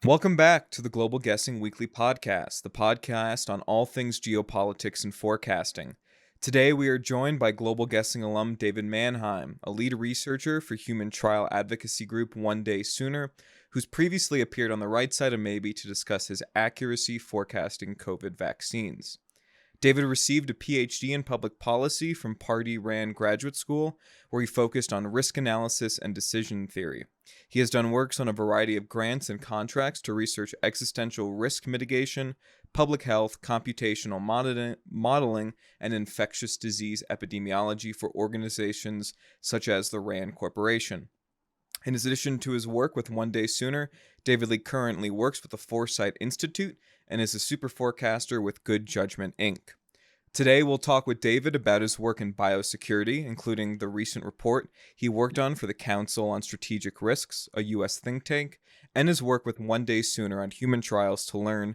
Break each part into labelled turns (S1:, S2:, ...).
S1: Welcome back to the Global Guessing Weekly Podcast, the podcast on all things geopolitics and forecasting. Today we are joined by Global Guessing alum David Manheim, a lead researcher for human trial advocacy group One Day Sooner, who's previously appeared on the right side of maybe to discuss his accuracy forecasting COVID vaccines. David received a PhD in public policy from Pardee Rand Graduate School, where he focused on risk analysis and decision theory. He has done works on a variety of grants and contracts to research existential risk mitigation, public health, computational modeling, and infectious disease epidemiology for organizations such as the Rand Corporation. In addition to his work with One Day Sooner, David Lee currently works with the Foresight Institute and is a Superforecaster with Good Judgement Inc. Today, we'll talk with David about his work in biosecurity, including the recent report he worked on for the Council on Strategic Risks, a U.S. think tank, and his work with One Day Sooner on human trials to learn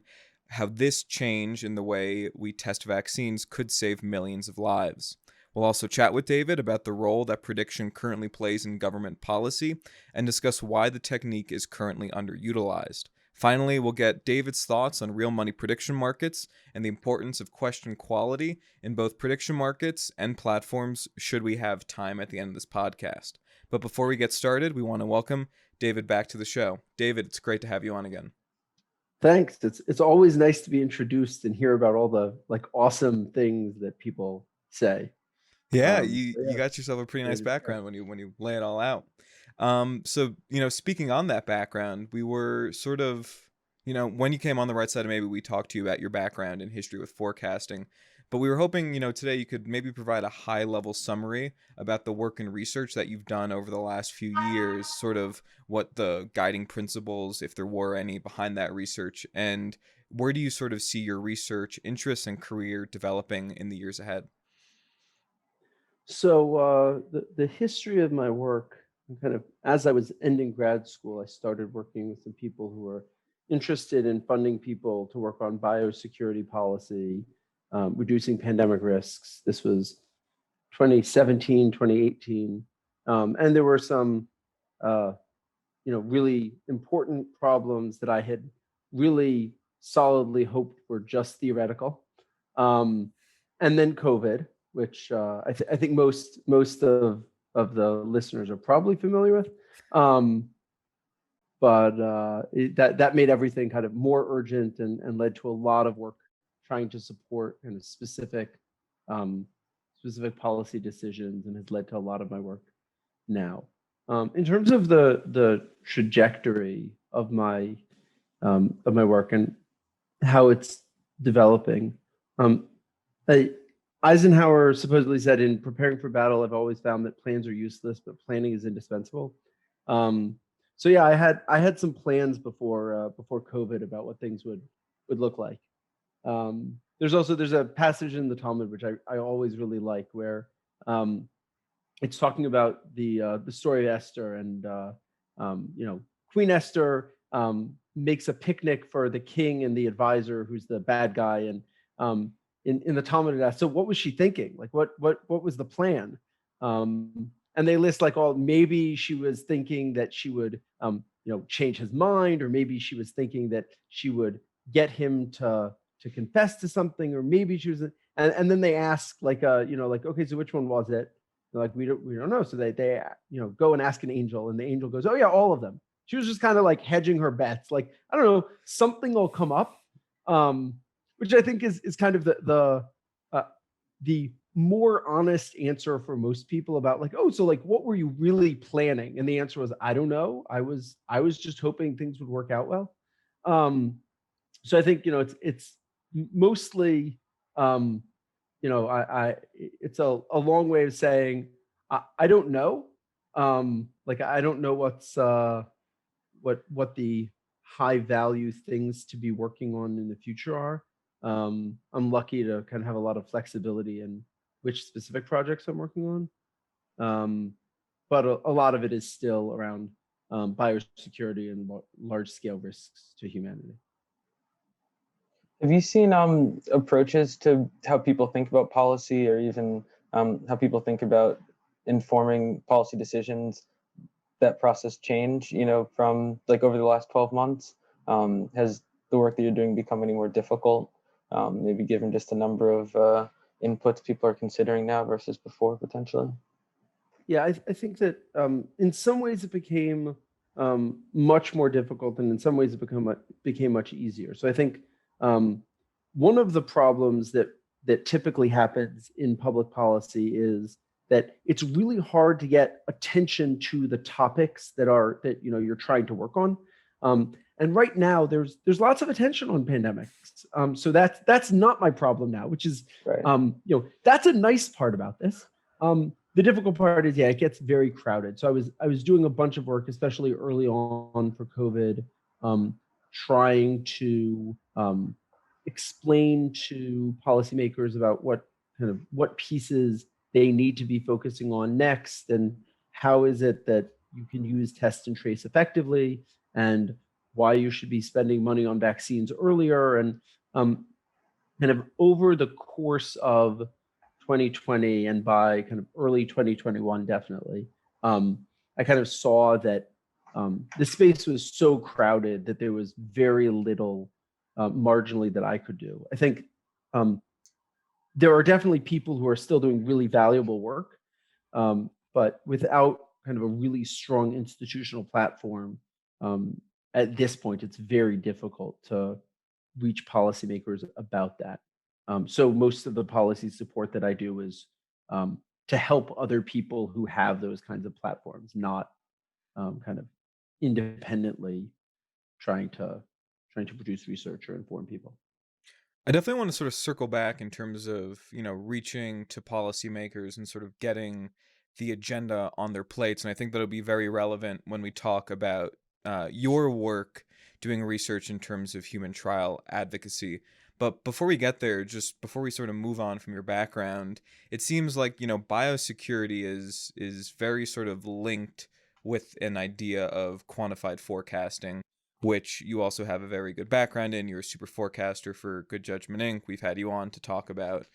S1: how this change in the way we test vaccines could save millions of lives. We'll also chat with David about the role that prediction currently plays in government policy and discuss why the technique is currently underutilized. Finally, we'll get David's thoughts on real money prediction markets and the importance of question quality in both prediction markets and platforms should we have time at the end of this podcast. But before we get started, we want to welcome David back to the show. David, it's great to have you on again.
S2: Thanks. It's always nice to be introduced and hear about all the awesome things that people say.
S1: Yeah, you got yourself a pretty nice background when you lay it all out. So speaking on that background, we were sort of, when you came on the right side, maybe we talked to you about your background in history with forecasting, but we were hoping, today you could maybe provide a high level summary about the work and research that you've done over the last few years, sort of what the guiding principles, if there were any, behind that research, and where do you sort of see your research interests and career developing in the years ahead?
S2: So the history of my work, kind of as I was ending grad school, I started working with some people who were interested in funding people to work on biosecurity policy, reducing pandemic risks. This was 2017, 2018. And there were some, really important problems that I had really solidly hoped were just theoretical. And then COVID, which I think most of the listeners are probably familiar with. But that made everything kind of more urgent and led to a lot of work trying to support kind of specific policy decisions, and has led to a lot of my work now. In terms of the trajectory of my work and how it's developing, Eisenhower supposedly said, in preparing for battle, I've always found that plans are useless, but planning is indispensable. So yeah, I had some plans before COVID about what things would look like. There's a passage in the Talmud which I always really like, where it's talking about the story of Esther, and Queen Esther makes a picnic for the king and the advisor, who's the bad guy, and in the Talmud it asks, so what was she thinking? Like what was the plan? And they list maybe she was thinking that she would change his mind, or maybe she was thinking that she would get him to confess to something, or maybe she was, and then they ask okay, so which one was it? They're like, we don't know. So they go and ask an angel, and the angel goes, oh yeah, all of them. She was just kind of hedging her bets, I don't know, something will come up, which I think is kind of the more honest answer for most people about what were you really planning? And the answer was, I don't know. I was just hoping things would work out well. So I think it's mostly it's a long way of saying I don't know. I don't know what the high value things to be working on in the future are. I'm lucky to kind of have a lot of flexibility in which specific projects I'm working on. But a lot of it is still around biosecurity and large scale risks to humanity.
S3: Have you seen approaches to how people think about policy, or even how people think about informing policy decisions, that process change, from over the last 12 months? Has the work that you're doing become any more difficult, maybe given just the number of inputs people are considering now versus before, potentially?
S2: Yeah, I think that in some ways it became much more difficult, and in some ways it became much easier. So I think one of the problems that typically happens in public policy is that it's really hard to get attention to the topics that you're trying to work on. And right now, there's lots of attention on pandemics. So that's not my problem now, which is
S3: Right.
S2: that's a nice part about this. The difficult part is, yeah, it gets very crowded. So I was doing a bunch of work, especially early on for COVID, trying to explain to policymakers about what pieces they need to be focusing on next, and how is it that you can use test and trace effectively, and why you should be spending money on vaccines earlier. And kind of over the course of 2020 and by kind of early 2021, definitely, I kind of saw that the space was so crowded that there was very little marginally that I could do. I think there are definitely people who are still doing really valuable work, but without kind of a really strong institutional platform, at this point, it's very difficult to reach policymakers about that. So most of the policy support that I do is to help other people who have those kinds of platforms, not kind of independently trying to produce research or inform people.
S1: I definitely want to sort of circle back in terms of, reaching to policymakers and sort of getting the agenda on their plates. And I think that'll be very relevant when we talk about your work doing research in terms of human trial advocacy. But before we get there, just before we sort of move on from your background, it seems like, biosecurity is very sort of linked with an idea of quantified forecasting, which you also have a very good background in. You're a Superforecaster for Good Judgement Inc. We've had you on to talk about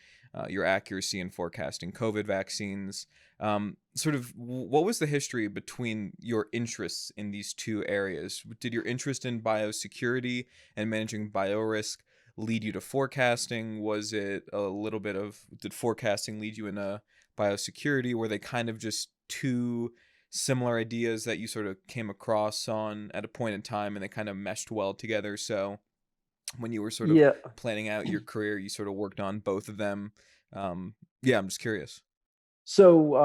S1: your accuracy in forecasting COVID vaccines. What was the history between your interests in these two areas? Did your interest in biosecurity and managing biorisk lead you to forecasting? Was it a little bit of, did forecasting lead you into biosecurity? Were they kind of just two similar ideas that you sort of came across on at a point in time and they kind of meshed well together? So when you were sort of
S2: Yeah.
S1: planning out your career, you sort of worked on both of them. Yeah, I'm just curious.
S2: So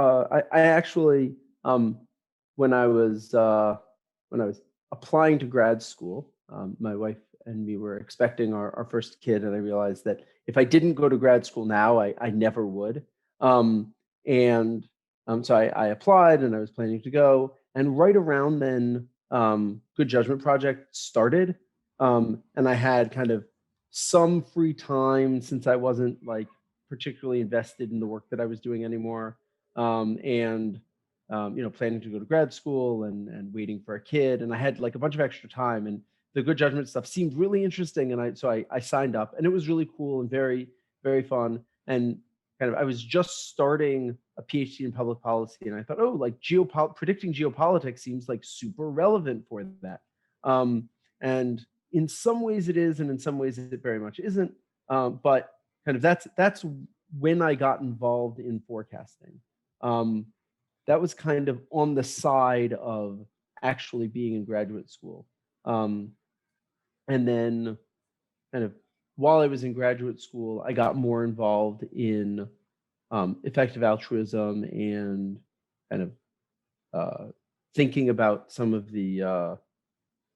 S2: I actually, when I was when I was applying to grad school, my wife and me were expecting our first kid, and I realized that if I didn't go to grad school now, I never would. And so I applied, and I was planning to go. And right around then, Good Judgment Project started, and I had kind of some free time since I wasn't like particularly invested in the work that I was doing anymore, and planning to go to grad school and waiting for a kid, and I had like a bunch of extra time, and the Good Judgment stuff seemed really interesting, and I signed up, and it was really cool and very very fun, and kind of I was just starting a PhD in public policy, and I thought, oh, like predicting geopolitics seems like super relevant for that, and in some ways it is, and in some ways it very much isn't, but kind of that's when I got involved in forecasting. Um, that was kind of on the side of actually being in graduate school. Um, and then, kind of while I was in graduate school, I got more involved in effective altruism and kind of thinking about some of the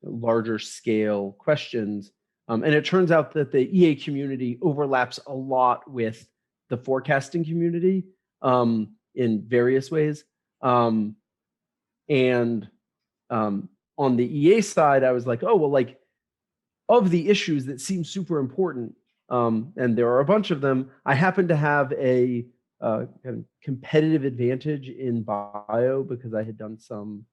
S2: larger scale questions. And it turns out that the EA community overlaps a lot with the forecasting community in various ways. Um, and on the EA side, I was like, oh, well, like of the issues that seem super important, and there are a bunch of them, I happen to have a kind of competitive advantage in bio because I had done some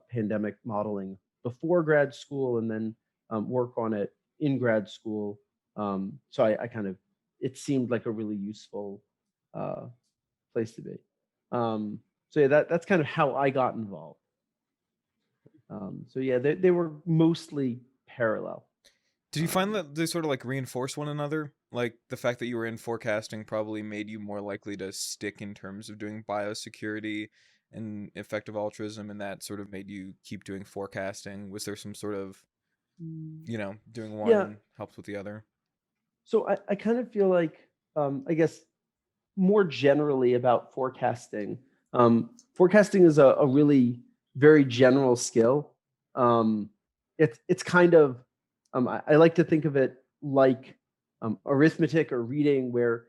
S2: pandemic modeling before grad school and then work on it in grad school. So I kind of, it seemed like a really useful uh, place to be. So yeah, that's kind of how I got involved. So yeah, they were mostly parallel.
S1: Did you find
S2: Um,
S1: that they sort of like reinforce one another? Like the fact that you were in forecasting probably made you more likely to stick in terms of doing biosecurity and effective altruism, and that sort of made you keep doing forecasting. Was there some sort of, doing
S2: yeah.
S1: one helps with the other?
S2: So I kind of feel like, I guess, more generally about forecasting. Forecasting is a really very general skill. It's kind of, I like to think of it like arithmetic or reading, where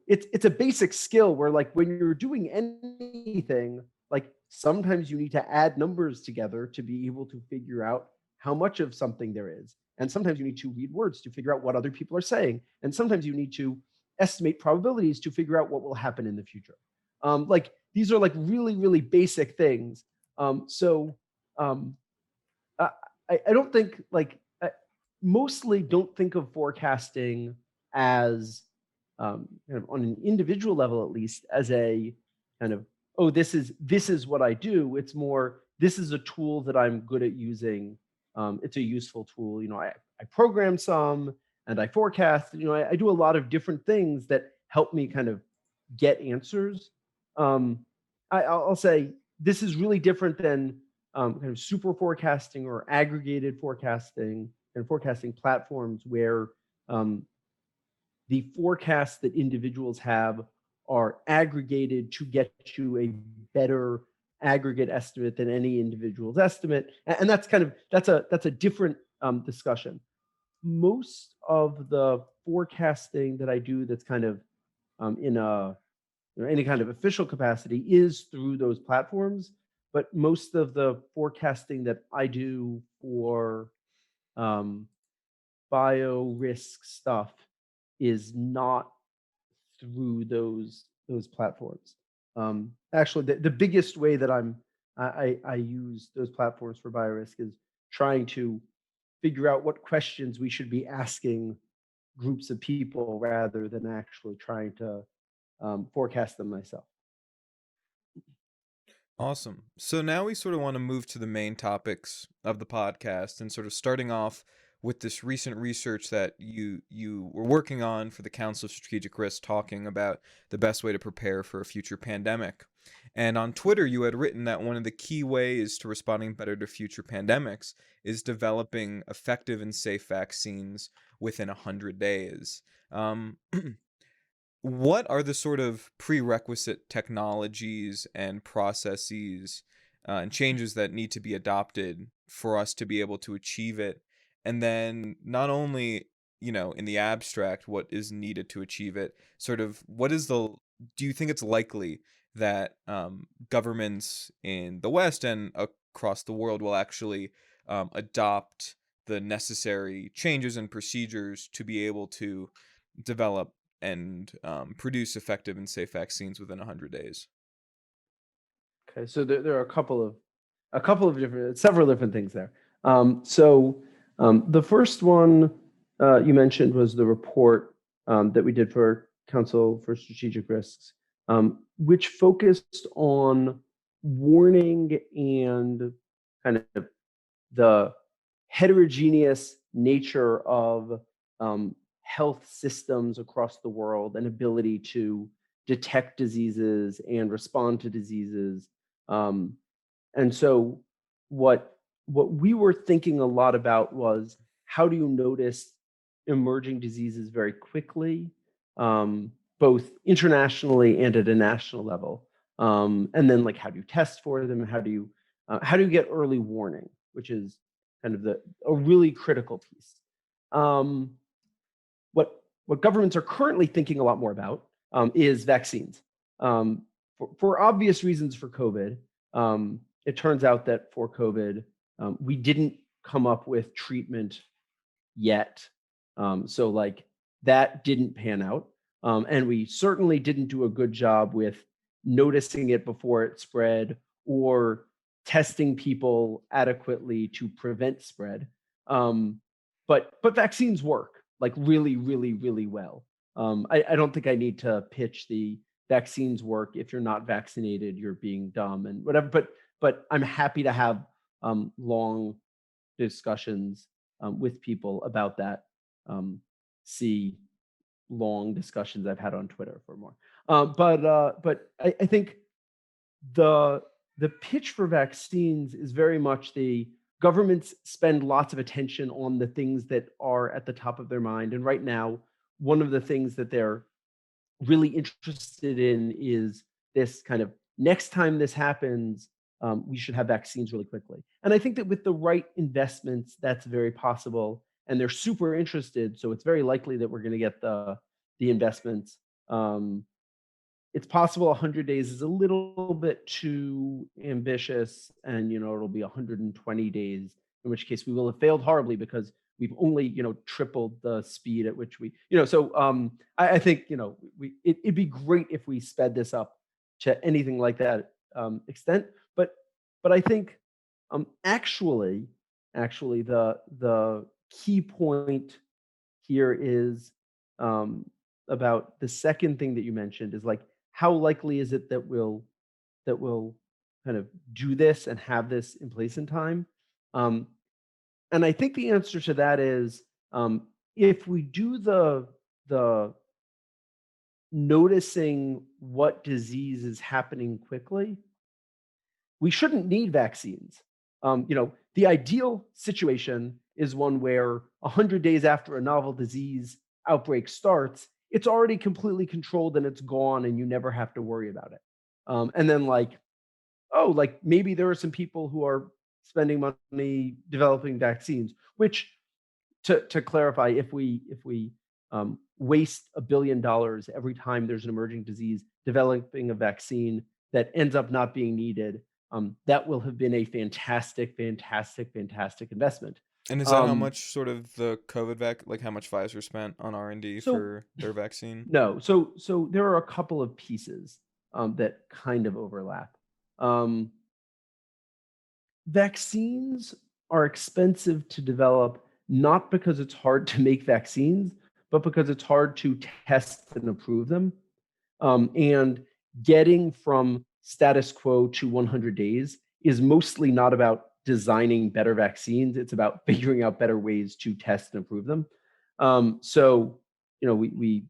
S2: it's a basic skill where, like, when you're doing anything, like, sometimes you need to add numbers together to be able to figure out how much of something there is, and sometimes you need to read words to figure out what other people are saying, and sometimes you need to estimate probabilities to figure out what will happen in the future. Like, these are like really, really basic things. So um, I, I don't think, like, I mostly don't think of forecasting as, kind of on an individual level, at least, as a kind of, oh, this is what I do. It's more, this is a tool that I'm good at using. It's a useful tool. I program some, and I forecast. I do a lot of different things that help me kind of get answers. Um, I'll say this is really different than kind of super forecasting or aggregated forecasting and forecasting platforms, where um, the forecasts that individuals have are aggregated to get you a better aggregate estimate than any individual's estimate, and that's a different discussion. Most of the forecasting that I do, that's kind of in any kind of official capacity, is through those platforms. But most of the forecasting that I do for um, bio risk stuff is not through those platforms. Actually, the biggest way that I use those platforms for bio risk is trying to figure out what questions we should be asking groups of people, rather than actually trying to forecast them myself.
S1: Awesome. So now we sort of want to move to the main topics of the podcast and sort of starting off with this recent research that you were working on for the Council of Strategic Risk, talking about the best way to prepare for a future pandemic. And on Twitter, you had written that one of the key ways to responding better to future pandemics is developing effective and safe vaccines within 100 days. Um, what are the sort of prerequisite technologies and processes and changes that need to be adopted for us to be able to achieve it? And then not only, in the abstract, what is needed to achieve it, sort of do you think it's likely that governments in the West and across the world will actually adopt the necessary changes and procedures to be able to develop and produce effective and safe vaccines within 100 days?
S2: Okay, so there are a couple of several different things there. The first one you mentioned was the report that we did for Council for Strategic Risks, which focused on warning and kind of the heterogeneous nature of health systems across the world, and ability to detect diseases and respond to diseases. Um, and so, what what we were thinking a lot about was, how do you notice emerging diseases very quickly, both internationally and at a national level, and then, like, how do you test for them? How do you get early warning, which is kind of a really critical piece. Um, what governments are currently thinking a lot more about is vaccines. For obvious reasons for COVID, it turns out that for COVID, we didn't come up with treatment yet. So, like, that didn't pan out. And we certainly didn't do a good job with noticing it before it spread, or testing people adequately to prevent spread. But vaccines work, like, really, really, really well. I don't think I need to pitch the vaccines work. If you're not vaccinated, you're being dumb and whatever. But I'm happy to have long discussions with people about that. See long discussions I've had on Twitter for more. But I think the pitch for vaccines is very much the governments spend lots of attention on the things that are at the top of their mind. And right now, one of the things that they're really interested in is this kind of next time this happens, we should have vaccines really quickly. And I think that with the right investments, that's very possible. And they're super interested, so it's very likely that we're going to get the investments. It's possible 100 days is a little bit too ambitious, and it'll be 120 days, in which case we will have failed horribly because we've only tripled the speed at which we so I think it'd be great if we sped this up to anything like that extent, but I think actually the key point here is about the second thing that you mentioned is like, how likely is it that we'll kind of do this and have this in place in time? And I think the answer to that is, if we do the noticing what disease is happening quickly, we shouldn't need vaccines. The ideal situation is one where 100 days after a novel disease outbreak starts, it's already completely controlled and it's gone, and you never have to worry about it. And then maybe there are some people who are spending money developing vaccines, which, to clarify, if we waste $1 billion every time there's an emerging disease developing a vaccine that ends up not being needed, that will have been a fantastic investment.
S1: And is that how much sort of the COVID like how much Pfizer spent on R&D
S2: So
S1: for their vaccine?
S2: no, so there are a couple of pieces that kind of overlap. Vaccines are expensive to develop, not because it's hard to make vaccines, but because it's hard to test and approve them. And getting from status quo to 100 days is mostly not about designing better vaccines. It's about figuring out better ways to test and approve them. So, we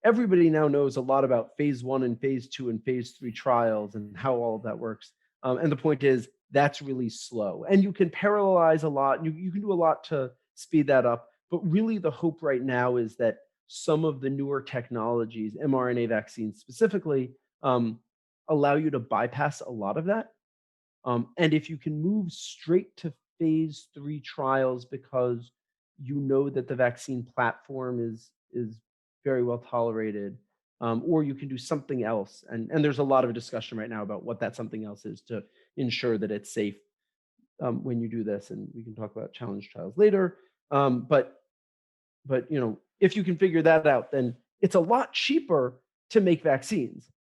S2: everybody now knows a lot about phase 1 and phase 2 and phase 3 trials and how all of that works. And the point is, that's really slow. And you can parallelize a lot. You can do a lot to speed that up. But really, the hope right now is that some of the newer technologies, mRNA vaccines specifically, allow you to bypass a lot of that. And if you can move straight to phase 3 trials because you know that the vaccine platform is very well tolerated, or you can do something else. And there's a lot of discussion right now about what that something else is to ensure that it's safe when you do this. And we can talk about challenge trials later. But if you can figure that out, then it's a lot cheaper to make vaccines.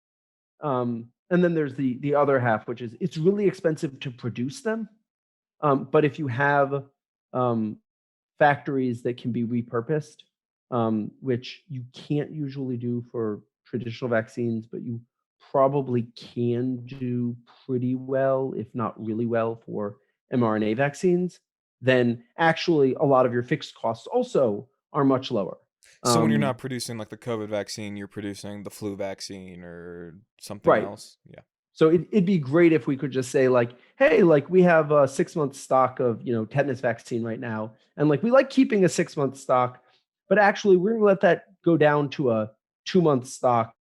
S2: And then there's the other half, which is it's really expensive to produce them. But if you have factories that can be repurposed, which you can't usually do for traditional vaccines, but you probably can do pretty well, if not really well, for mRNA vaccines, then actually a lot of your fixed costs also are much lower.
S1: So when you're not producing like the COVID vaccine, you're producing the flu vaccine or something
S2: Right.
S1: else. Yeah.
S2: So it'd be great if we could just say like, hey, like we have a 6-month stock of tetanus vaccine right now, and like we like keeping a 6-month stock, but actually we're going to let that go down to a 2-month stock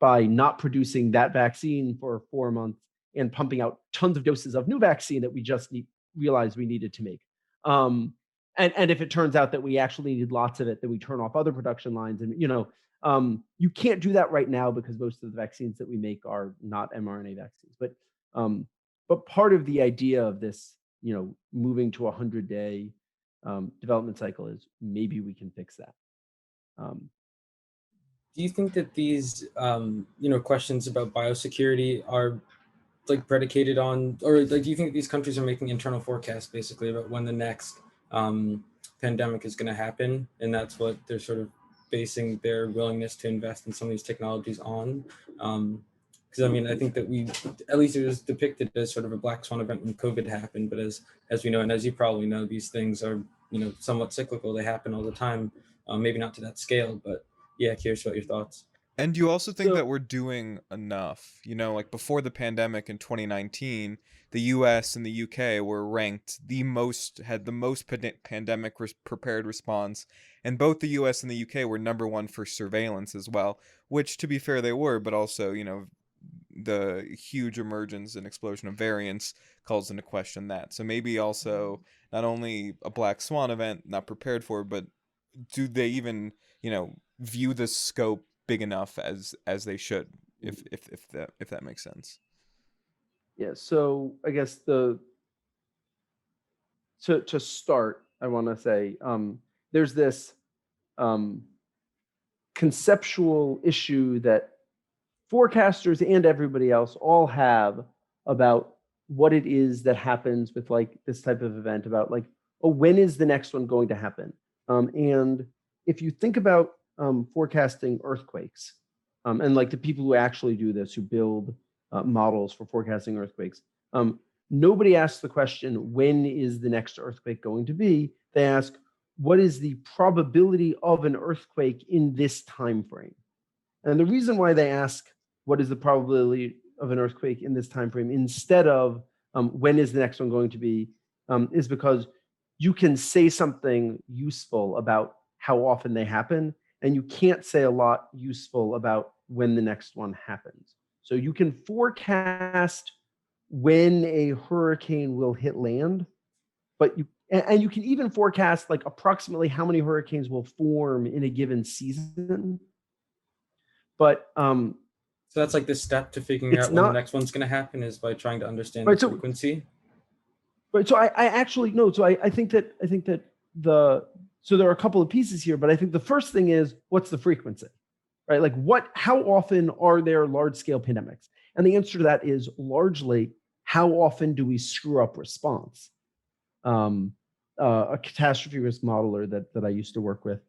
S2: by not producing that vaccine for 4 months and pumping out tons of doses of new vaccine that we just realized we needed to make. And if it turns out that we actually need lots of it, then we turn off other production lines. And you can't do that right now because most of the vaccines that we make are not mRNA vaccines. But part of the idea of this, moving to a 100-day development cycle is maybe we can fix that.
S4: Do you think that these, questions about biosecurity are like predicated on, or like, do you think these countries are making internal forecasts basically about when the next pandemic is going to happen, and that's what they're sort of basing their willingness to invest in some of these technologies on? Because Because I mean, I think that we, at least it was depicted as sort of a black swan event when COVID happened. But as we know, and as you probably know, these things are, you know, somewhat cyclical. They happen all the time. Maybe not to that scale, but yeah, curious about your thoughts.
S1: And do you also think
S2: So
S1: that we're doing enough? You know, like before the pandemic in 2019, the US and the UK were ranked had the most pandemic prepared response. And both the US and the UK were number one for surveillance as well, which to be fair, they were, but also, you know, the huge emergence and explosion of variants calls into question that. So maybe also not only a black swan event not prepared for, but do they even, you know, view the scope big enough as they should, if that makes sense.
S2: yeah, so I guess to start, I want to say there's this conceptual issue that forecasters and everybody else all have about what it is that happens with like this type of event, about like, oh, when is the next one going to happen? And if you think about forecasting earthquakes, and like the people who actually do this, who build models for forecasting earthquakes, nobody asks the question, when is the next earthquake going to be? They ask, what is the probability of an earthquake in this time frame? And the reason why they ask what is the probability of an earthquake in this time frame instead of when is the next one going to be, is because you can say something useful about how often they happen, and you can't say a lot useful about when the next one happens. So you can forecast when a hurricane will hit land, but you can even forecast like approximately how many hurricanes will form in a given season. But
S4: So that's like the step to figuring out when the next one's going to happen, is by trying to understand the frequency.
S2: Right. So I actually no. So I think that so there are a couple of pieces here, but I think the first thing is, what's the frequency, right? Like how often are there large scale pandemics? And the answer to that is largely, how often do we screw up response? A catastrophe risk modeler that I used to work with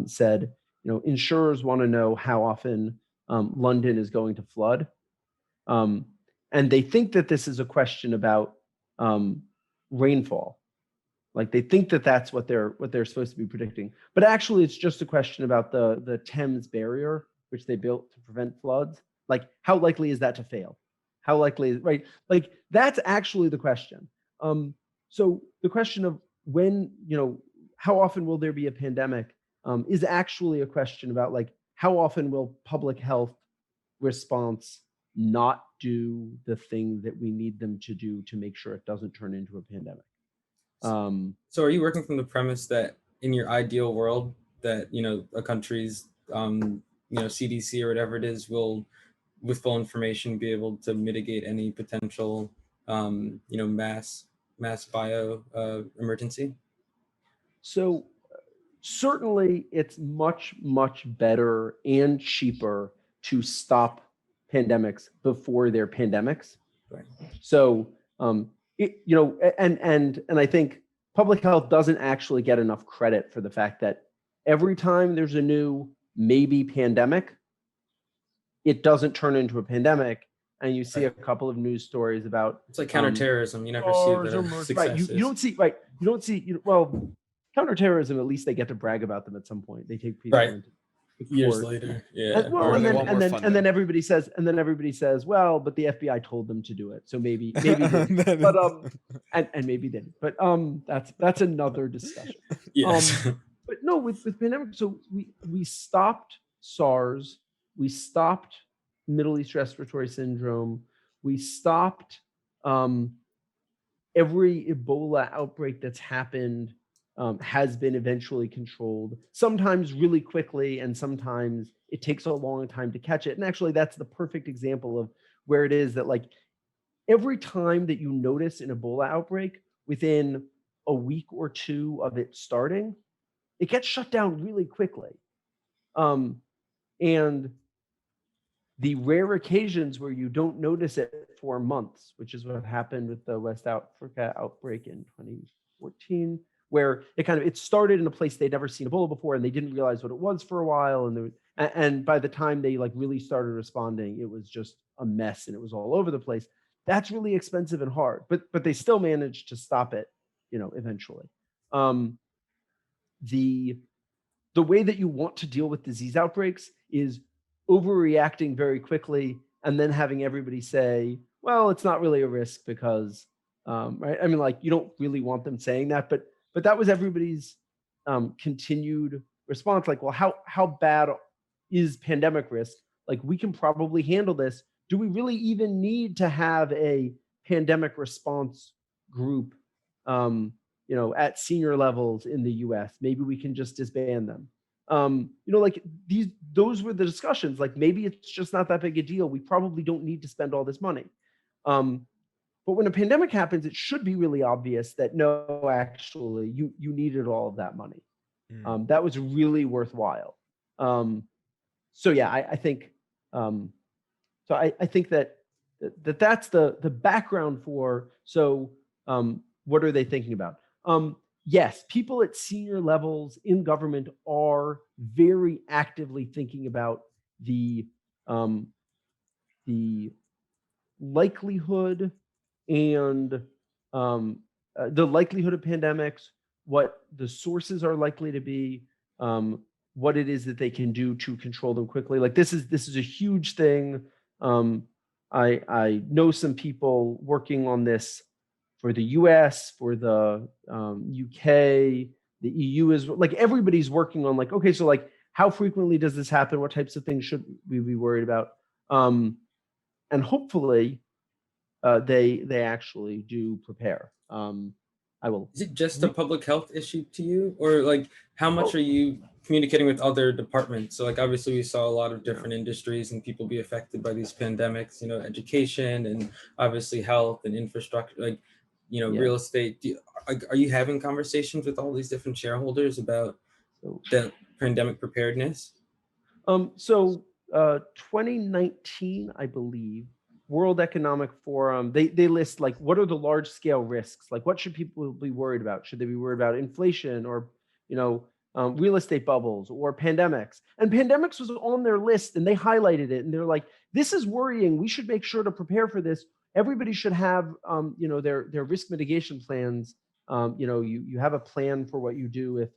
S2: said, you know, insurers want to know how often London is going to flood. And they think that this is a question about rainfall. Like they think that that's what they're supposed to be predicting. But actually, it's just a question about the Thames barrier, which they built to prevent floods. Like, how likely is that to fail? How likely is, right? Like, that's actually the question. So the question of when, you know, how often will there be a pandemic is actually a question about like, how often will public health response not do the thing that we need them to do to make sure it doesn't turn into a pandemic.
S4: So are you working from the premise that in your ideal world that, you know, a country's, you know, CDC or whatever it is will, with full information, be able to mitigate any potential, you know, mass bio emergency?
S2: So certainly it's much, much better and cheaper to stop pandemics before they're pandemics.
S4: Right.
S2: So, you know, and I think public health doesn't actually get enough credit for the fact that every time there's a new maybe pandemic, it doesn't turn into a pandemic. And you see a couple of news stories about,
S4: it's like counterterrorism. You never see the successes.
S2: Right. You don't see, well, counterterrorism, at least they get to brag about them at some point. They take people into
S4: years later. Yeah.
S2: And then everybody says, well, but the FBI told them to do it. So maybe they didn't. But and maybe they didn't. But that's another discussion.
S4: Yes.
S2: But no, with pandemic, so we stopped SARS, we stopped Middle East respiratory syndrome, we stopped every Ebola outbreak that's happened has been eventually controlled, sometimes really quickly, and sometimes it takes a long time to catch it. And actually, that's the perfect example of where it is that, like, every time that you notice an Ebola outbreak, within a week or two of it starting, it gets shut down really quickly. And the rare occasions where you don't notice it for months, which is what happened with the West Africa outbreak in 2014, where it started in a place they'd never seen Ebola before, and they didn't realize what it was for a while, and by the time they like really started responding, it was just a mess and it was all over the place. That's really expensive and hard, but they still managed to stop it, eventually. The way that you want to deal with disease outbreaks is overreacting very quickly and then having everybody say, well, it's not really a risk because, right? I mean, like, you don't really want them saying that, but that was everybody's continued response. Like, well, how bad is pandemic risk? Like, we can probably handle this. Do we really even need to have a pandemic response group, at senior levels in the US? Maybe we can just disband them. Like those were the discussions. Like, maybe it's just not that big a deal. We probably don't need to spend all this money. But when a pandemic happens, it should be really obvious that no, actually, you needed all of that money. That was really worthwhile. So yeah, I think so. I think that's the background for. So what are they thinking about? Yes, people at senior levels in government are very actively thinking about the likelihood and the likelihood of pandemics, what the sources are likely to be, what it is that they can do to control them quickly. Like, this is a huge thing. I know some people working on this for the US, for the UK, the EU is like, everybody's working on like, okay, so like, how frequently does this happen? What types of things should we be worried about? And hopefully they actually do prepare. I will.
S4: Is it just a public health issue to you, or like how much are you communicating with other departments? So like, obviously we saw a lot of different industries and people be affected by these pandemics, education and obviously health and infrastructure, like, real estate. Are you having conversations with all these different shareholders about the pandemic preparedness?
S2: So 2019, I believe, World Economic Forum, they list like, what are the large scale risks? Like, what should people be worried about? Should they be worried about inflation or, real estate bubbles or pandemics? And pandemics was on their list and they highlighted it and they're like, this is worrying. We should make sure to prepare for this. Everybody should have, their risk mitigation plans. You have a plan for what you do if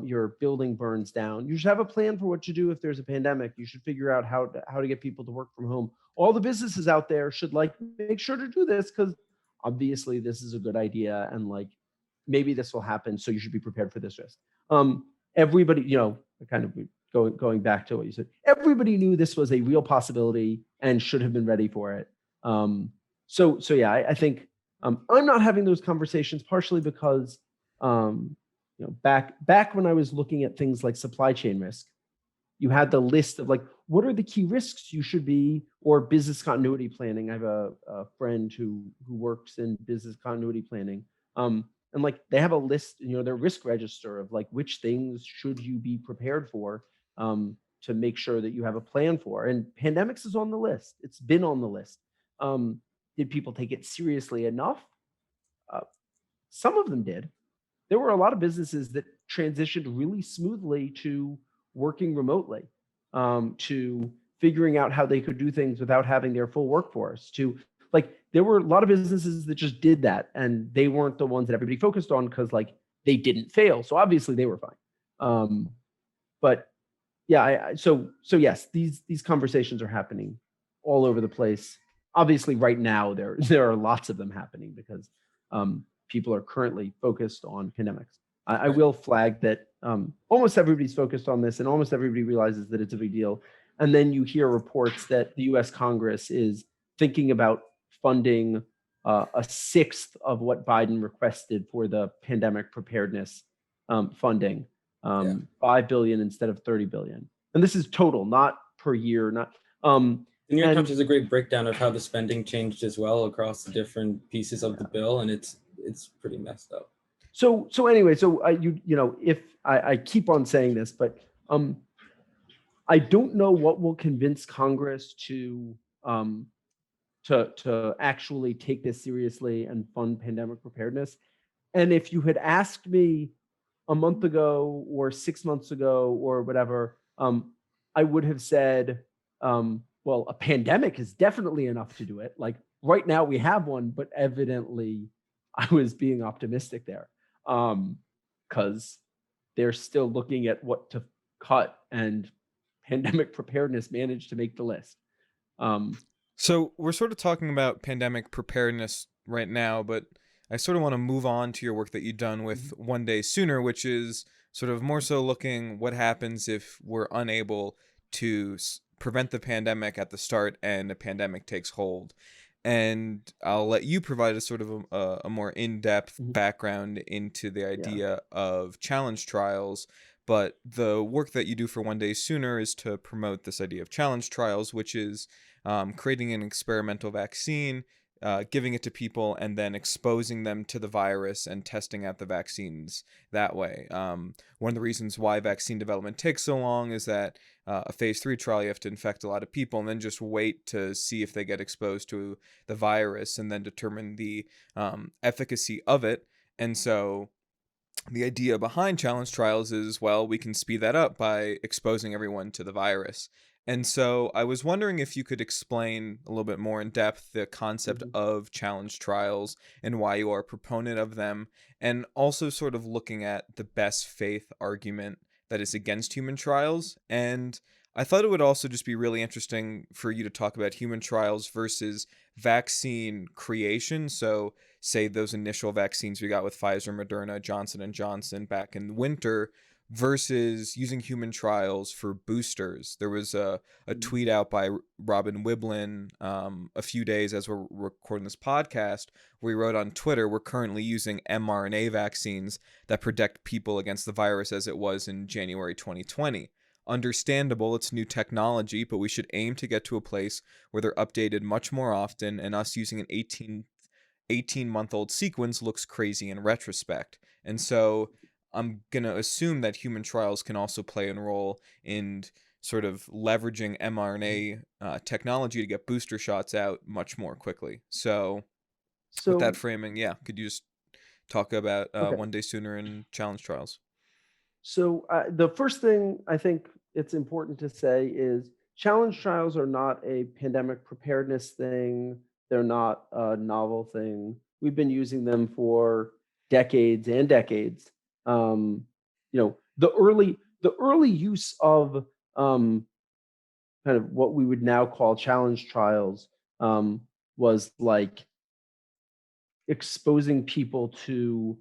S2: your building burns down. You should have a plan for what to do if there's a pandemic. You should figure out how to get people to work from home. All the businesses out there should like make sure to do this because obviously this is a good idea and like maybe this will happen. So you should be prepared for this risk. Everybody, kind of going back to what you said, everybody knew this was a real possibility and should have been ready for it. So yeah, I think I'm not having those conversations partially because back when I was looking at things like supply chain risk, you had the list of like, what are the key risks you should be, or business continuity planning. I have a friend who works in business continuity planning. And like, they have a list, their risk register of like, which things should you be prepared for to make sure that you have a plan for. And pandemics is on the list. It's been on the list. Did people take it seriously enough? Some of them did. There were a lot of businesses that transitioned really smoothly to working remotely, to figuring out how they could do things without having their full workforce. To like, there were a lot of businesses that just did that, and they weren't the ones that everybody focused on because like they didn't fail. So obviously they were fine. But yeah, so yes, these conversations are happening all over the place. Obviously, right now there are lots of them happening because people are currently focused on pandemics. I will flag that almost everybody's focused on this and almost everybody realizes that it's a big deal. And then you hear reports that the US Congress is thinking about funding a sixth of what Biden requested for the pandemic preparedness funding, 5 billion instead of 30 billion. And this is total, not per year, not.
S4: The New York Times has a great breakdown of how the spending changed as well across the different pieces of the bill, and it's pretty messed up.
S2: So anyway, so if I keep on saying this, but I don't know what will convince Congress to actually take this seriously and fund pandemic preparedness. And if you had asked me a month ago or 6 months ago or whatever, I would have said well, a pandemic is definitely enough to do it. Like right now we have one, but evidently I was being optimistic there. Because they're still looking at what to cut, and pandemic preparedness managed to make the list.
S1: So we're sort of talking about pandemic preparedness right now, but I sort of want to move on to your work that you've done with One Day Sooner, which is sort of more so looking what happens if we're unable to prevent the pandemic at the start and a pandemic takes hold. And I'll let you provide a sort of a more in-depth background into the idea of challenge trials. But the work that you do for One Day Sooner is to promote this idea of challenge trials, which is creating an experimental vaccine, giving it to people, and then exposing them to the virus and testing out the vaccines that way. One of the reasons why vaccine development takes so long is that a phase 3 trial, you have to infect a lot of people and then just wait to see if they get exposed to the virus and then determine the efficacy of it. And so the idea behind challenge trials is, well, we can speed that up by exposing everyone to the virus. And so I was wondering if you could explain a little bit more in depth the concept of challenge trials and why you are a proponent of them, and also sort of looking at the best faith argument that is against human trials. And I thought it would also just be really interesting for you to talk about human trials versus vaccine creation. So say those initial vaccines we got with Pfizer, Moderna, Johnson & Johnson back in the winter versus using human trials for boosters. There was a tweet out by Robin Wiblin a few days as we're recording this podcast where he wrote on Twitter, we're currently using mRNA vaccines that protect people against the virus as it was in January 2020. Understandable, it's new technology, but we should aim to get to a place where they're updated much more often, and us using an 18-month-old sequence looks crazy in retrospect. And so I'm going to assume that human trials can also play a role in sort of leveraging mRNA technology to get booster shots out much more quickly. So with that framing, could you just talk about One Day Sooner and challenge trials?
S2: So the first thing I think it's important to say is challenge trials are not a pandemic preparedness thing. They're not a novel thing. We've been using them for decades and decades. The early use of kind of what we would now call challenge trials was like exposing people to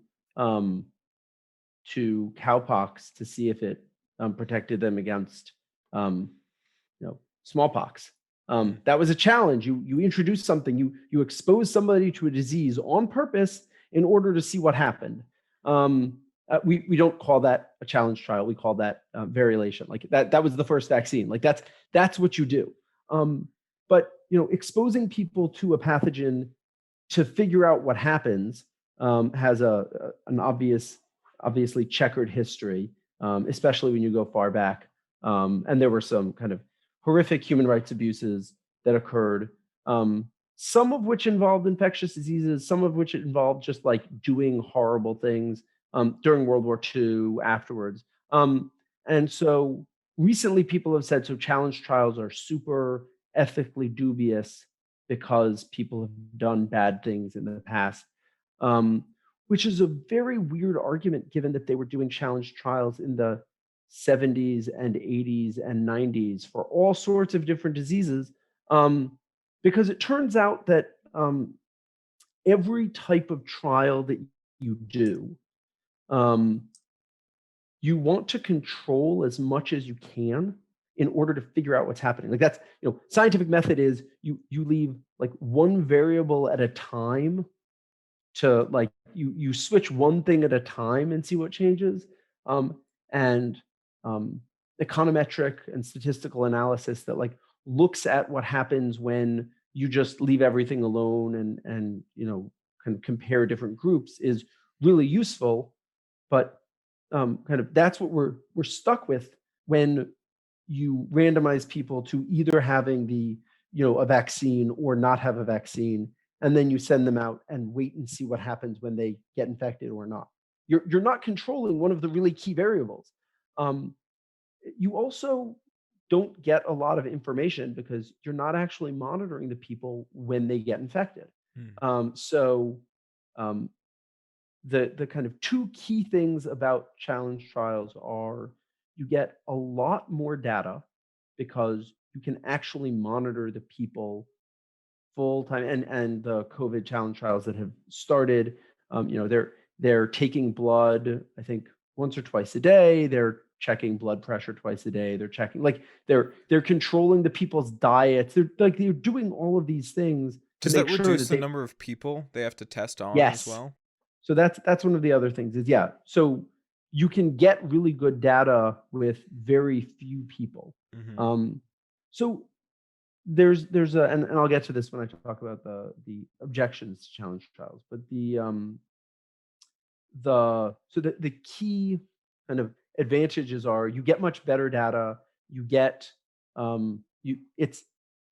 S2: cowpox to see if it protected them against smallpox. That was a challenge. You introduce something, you expose somebody to a disease on purpose in order to see what happened. We don't call that a challenge trial. We call that variolation. Like that was the first vaccine. Like that's what you do. But exposing people to a pathogen to figure out what happens has an obviously checkered history, especially when you go far back. And there were some kind of horrific human rights abuses that occurred, some of which involved infectious diseases, some of which involved just like doing horrible things during World War II, afterwards. And so recently people have said, so challenge trials are super ethically dubious because people have done bad things in the past. Which is a very weird argument given that they were doing challenge trials in the 70s and 80s and 90s for all sorts of different diseases, because it turns out that every type of trial that you do, you want to control as much as you can in order to figure out what's happening. Like that's, scientific method is you leave like one variable at a time to like you switch one thing at a time and see what changes. And econometric and statistical analysis that like looks at what happens when you just leave everything alone and can compare different groups is really useful. But kind of that's what we're stuck with when you randomize people to either having a vaccine or not have a vaccine, and then you send them out and wait and see what happens when they get infected or not. You're not controlling one of the really key variables. You also don't get a lot of information because you're not actually monitoring the people when they get infected. So um, the kind of two key things about challenge trials are you get a lot more data because you can actually monitor the people full time, and the COVID challenge trials that have started, they're taking blood, I think once or twice a day. They're checking blood pressure twice a day. They're checking, like, they're controlling the people's diets. They're doing all of these things to
S1: Does that
S2: make sure
S1: reduce
S2: that
S1: the
S2: they.
S1: number of people they have to test on as
S2: Yes.
S1: well?
S2: So that's one of the other things is, yeah. So you can get really good data with very few people.
S1: Mm-hmm.
S2: So there's a, and I'll get to this when I talk about the objections to challenge trials, but the key kind of advantages are you get much better data. You get you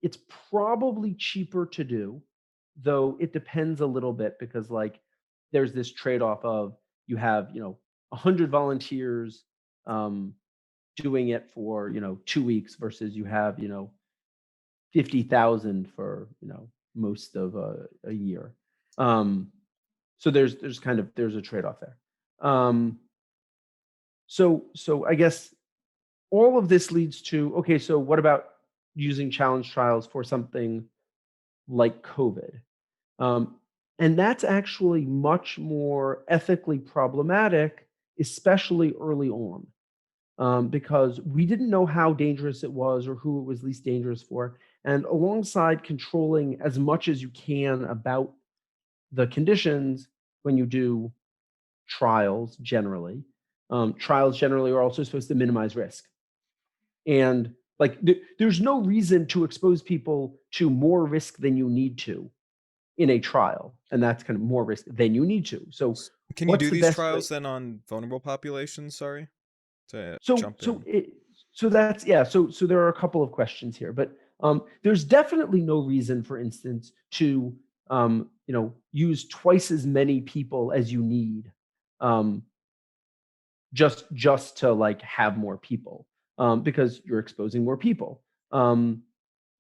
S2: it's probably cheaper to do, though it depends a little bit because, like, there's this trade-off of you have 100 volunteers um, doing it for 2 weeks versus you have 50,000 for most of a year. So there's a trade-off there. So I guess all of this leads to, okay, so what about using challenge trials for something like COVID? Um, and that's actually much more ethically problematic, especially early on, because we didn't know how dangerous it was or who it was least dangerous for. And alongside controlling as much as you can about the conditions when you do trials generally are also supposed to minimize risk. And, like, there's no reason to expose people to more risk than you need to in a trial, and that's kind of more risk than you need to. So
S1: Can you
S2: what's
S1: do
S2: the
S1: these
S2: best way?
S1: trials then on vulnerable populations? Sorry to
S2: So
S1: jump
S2: so
S1: in.
S2: it so that's yeah. So there are a couple of questions here, but there's definitely no reason, for instance, to use twice as many people as you need, um, just to, like, have more people, because you're exposing more people. Um,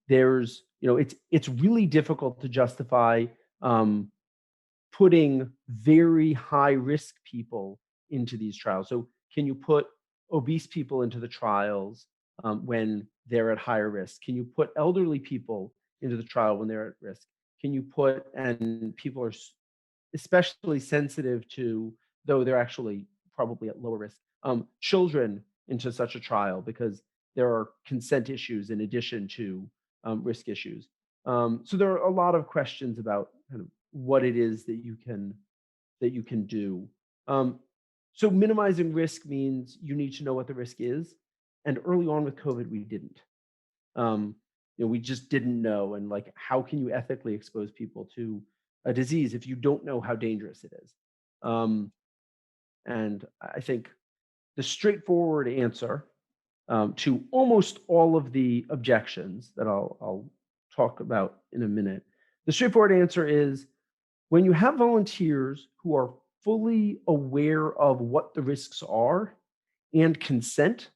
S2: there's it's really difficult to justify um, putting very high risk people into these trials. So can you put obese people into the trials when they're at higher risk? Can you put elderly people into the trial when they're at risk? Can you put, and people are especially sensitive to, though they're actually probably at lower risk, children into such a trial because there are consent issues in addition to risk issues. So there are a lot of questions about kind of what it is that you can do. Um, so minimizing risk means you need to know what the risk is, and early on with COVID, we didn't. Um, we just didn't know, and, like, how can you ethically expose people to a disease if you don't know how dangerous it is? Um, and I think the straightforward answer to almost all of the objections that I'll talk about in a minute, the straightforward answer is when you have volunteers who are fully aware of what the risks are and consent,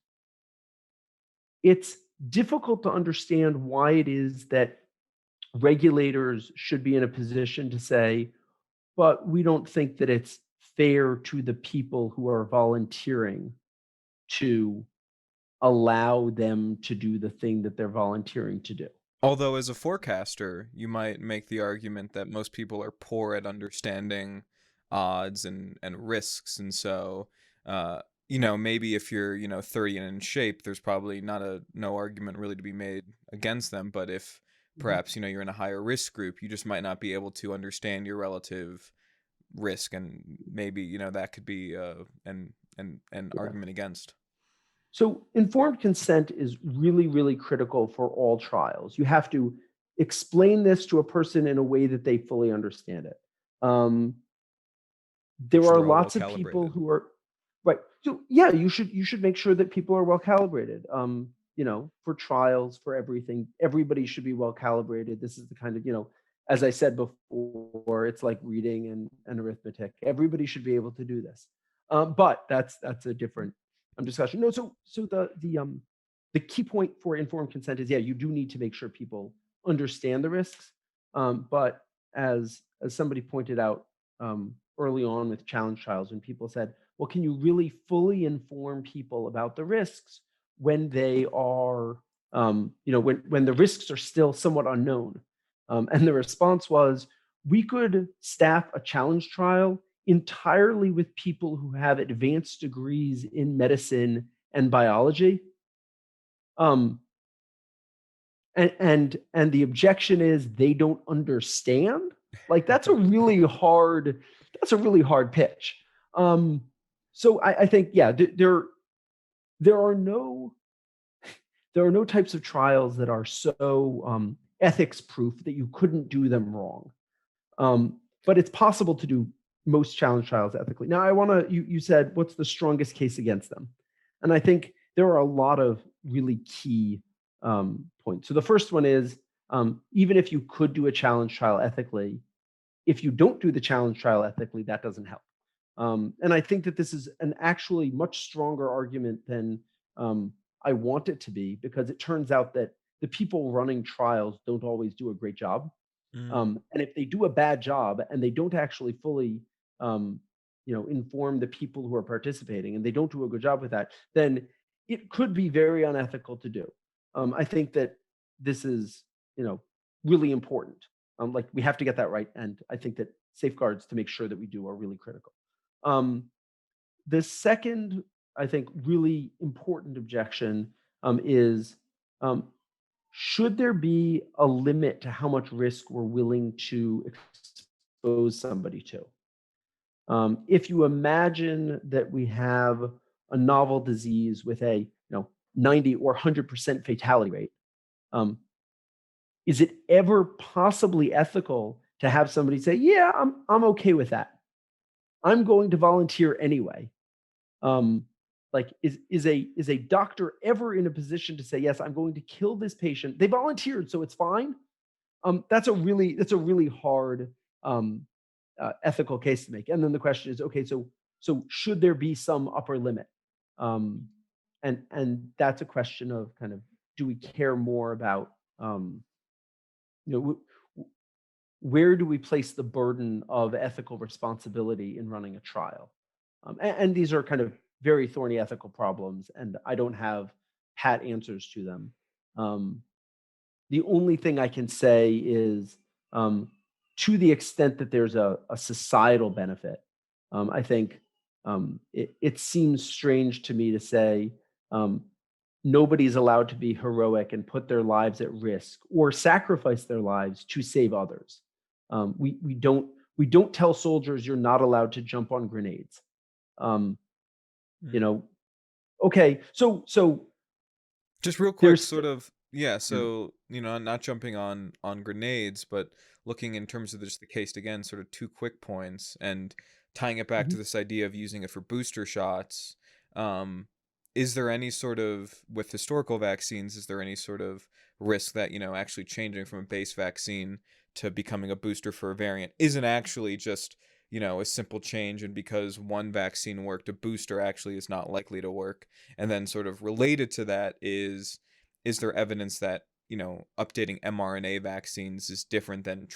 S2: it's difficult to understand why it is that regulators should be in a position to say, but we don't think that it's fair to the people who are volunteering to allow them to do the thing that they're volunteering to do.
S1: Although, as a forecaster, you might make the argument that most people are poor at understanding odds and risks, and so maybe if you're 30 and in shape, there's probably no argument really to be made against them. But if
S2: Mhm.
S1: perhaps you're in a higher risk group, you just might not be able to understand your relative risk, and maybe that could be an
S2: Yeah.
S1: argument against.
S2: So informed consent is really, really critical for all trials. You have to explain this to a person in a way that they fully understand it. Um,
S1: Make
S2: there
S1: sure
S2: are
S1: they're all well
S2: lots of people
S1: calibrated.
S2: who are right. So yeah, you should make sure that people are well calibrated. For trials, for everything, everybody should be well calibrated. This is the kind of, as I said before, it's like reading and arithmetic. Everybody should be able to do this. But that's a different discussion. No, so the key point for informed consent is, yeah, you do need to make sure people understand the risks. But as somebody pointed out early on with challenge trials, when people said, well, can you really fully inform people about the risks when they are, when the risks are still somewhat unknown? And the response was, we could staff a challenge trial entirely with people who have advanced degrees in medicine and biology. And the objection is they don't understand. Like that's a really hard pitch. So I think, yeah, there are no types of trials that are so ethics proof that you couldn't do them wrong. But it's possible to do most challenge trials ethically. Now, you said, what's the strongest case against them? And I think there are a lot of really key points. So the first one is, even if you could do a challenge trial ethically, if you don't do the challenge trial ethically, that doesn't help. And I think that this is an actually much stronger argument than I want it to be, because it turns out that the people running trials don't always do a great job. And if they do a bad job and they don't actually fully, inform the people who are participating, and they don't do a good job with that, then it could be very unethical to do. I think that this is, really important. Like we have to get that right, and I think that safeguards to make sure that we do are really critical. The second, I think, really important objection is, should there be a limit to how much risk we're willing to expose somebody to? If you imagine that we have a novel disease with a 90 or 100% fatality rate, is it ever possibly ethical to have somebody say, yeah, I'm okay with that. I'm going to volunteer anyway. Like is a doctor ever in a position to say, yes, I'm going to kill this patient? They volunteered, so it's fine. That's a really hard ethical case to make. And then the question is, okay, so should there be some upper limit? And that's a question of kind of, do we care more about, where do we place the burden of ethical responsibility in running a trial? And these are kind of very thorny ethical problems, and I don't have pat answers to them. The only thing I can say is, to the extent that there's a societal benefit, I think it seems strange to me to say nobody's allowed to be heroic and put their lives at risk or sacrifice their lives to save others. We don't tell soldiers you're not allowed to jump on grenades. Okay, so
S1: just real quick, sort of, yeah. So not jumping on grenades, but looking in terms of just the case again, sort of 2 quick points, and tying it back to this idea of using it for booster shots. Is there any sort of, with historical vaccines, is there any sort of risk that actually changing from a base vaccine to becoming a booster for a variant isn't actually just a simple change, and because one vaccine worked, a booster actually is not likely to work? And then sort of related to that is there evidence that updating mRNA vaccines is different than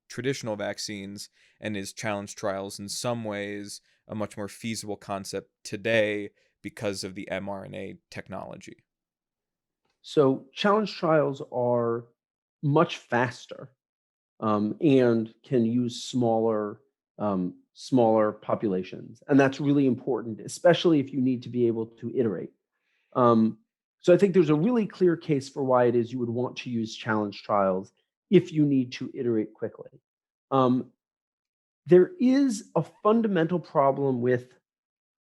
S1: traditional vaccines, and is challenge trials in some ways a much more feasible concept today because of the mRNA technology?
S2: So challenge trials are much faster, and can use smaller populations, and that's really important, especially if you need to be able to iterate. So I think there's a really clear case for why it is you would want to use challenge trials if you need to iterate quickly. There is a fundamental problem with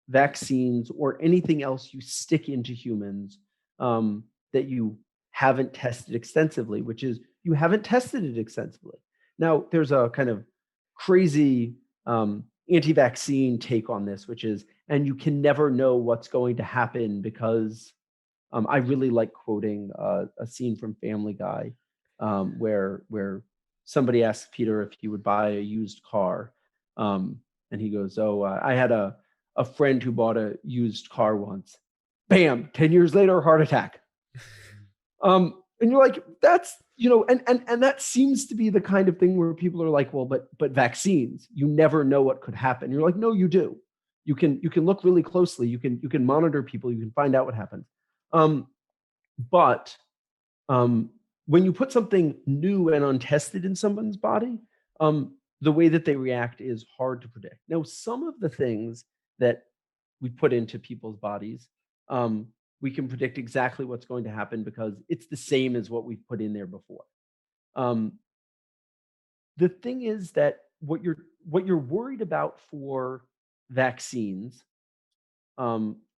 S2: vaccines or anything else you stick into humans that you haven't tested extensively, which is you haven't tested it extensively. Now, there's a kind of crazy anti-vaccine take on this, which is, and you can never know what's going to happen because I really like quoting a scene from Family Guy where somebody asks Peter if he would buy a used car, and he goes, "Oh, I had a friend who bought a used car once. Bam! 10 years later, heart attack." And you're like, that's, and that seems to be the kind of thing where people are like, well, but vaccines, you never know what could happen. You're like, no, you do. You can look really closely. You can monitor people. You can find out what happens. But when you put something new and untested in someone's body, the way that they react is hard to predict. Now, some of the things that we put into people's bodies, we can predict exactly what's going to happen because it's the same as what we've put in there before. The thing is that what you're worried about for vaccines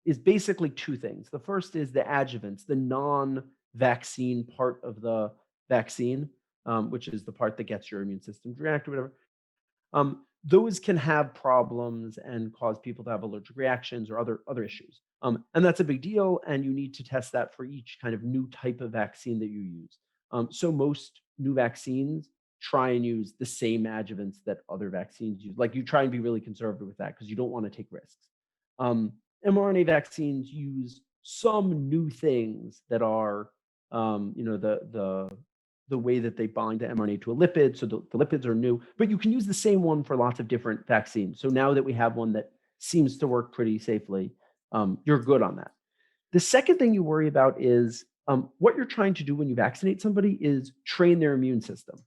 S2: is basically two things. The first is the adjuvants, the non-vaccine part of the vaccine, which is the part that gets your immune system to react or whatever. Those can have problems and cause people to have allergic reactions or other issues. And that's a big deal, and you need to test that for each kind of new type of vaccine that you use. So most new vaccines try and use the same adjuvants that other vaccines use. Like, you try and be really conservative with that because you don't want to take risks. mRNA vaccines use some new things that are, the way that they bind the mRNA to a lipid. So the lipids are new, but you can use the same one for lots of different vaccines. So now that we have one that seems to work pretty safely, you're good on that. The second thing you worry about is what you're trying to do when you vaccinate somebody is train their immune system.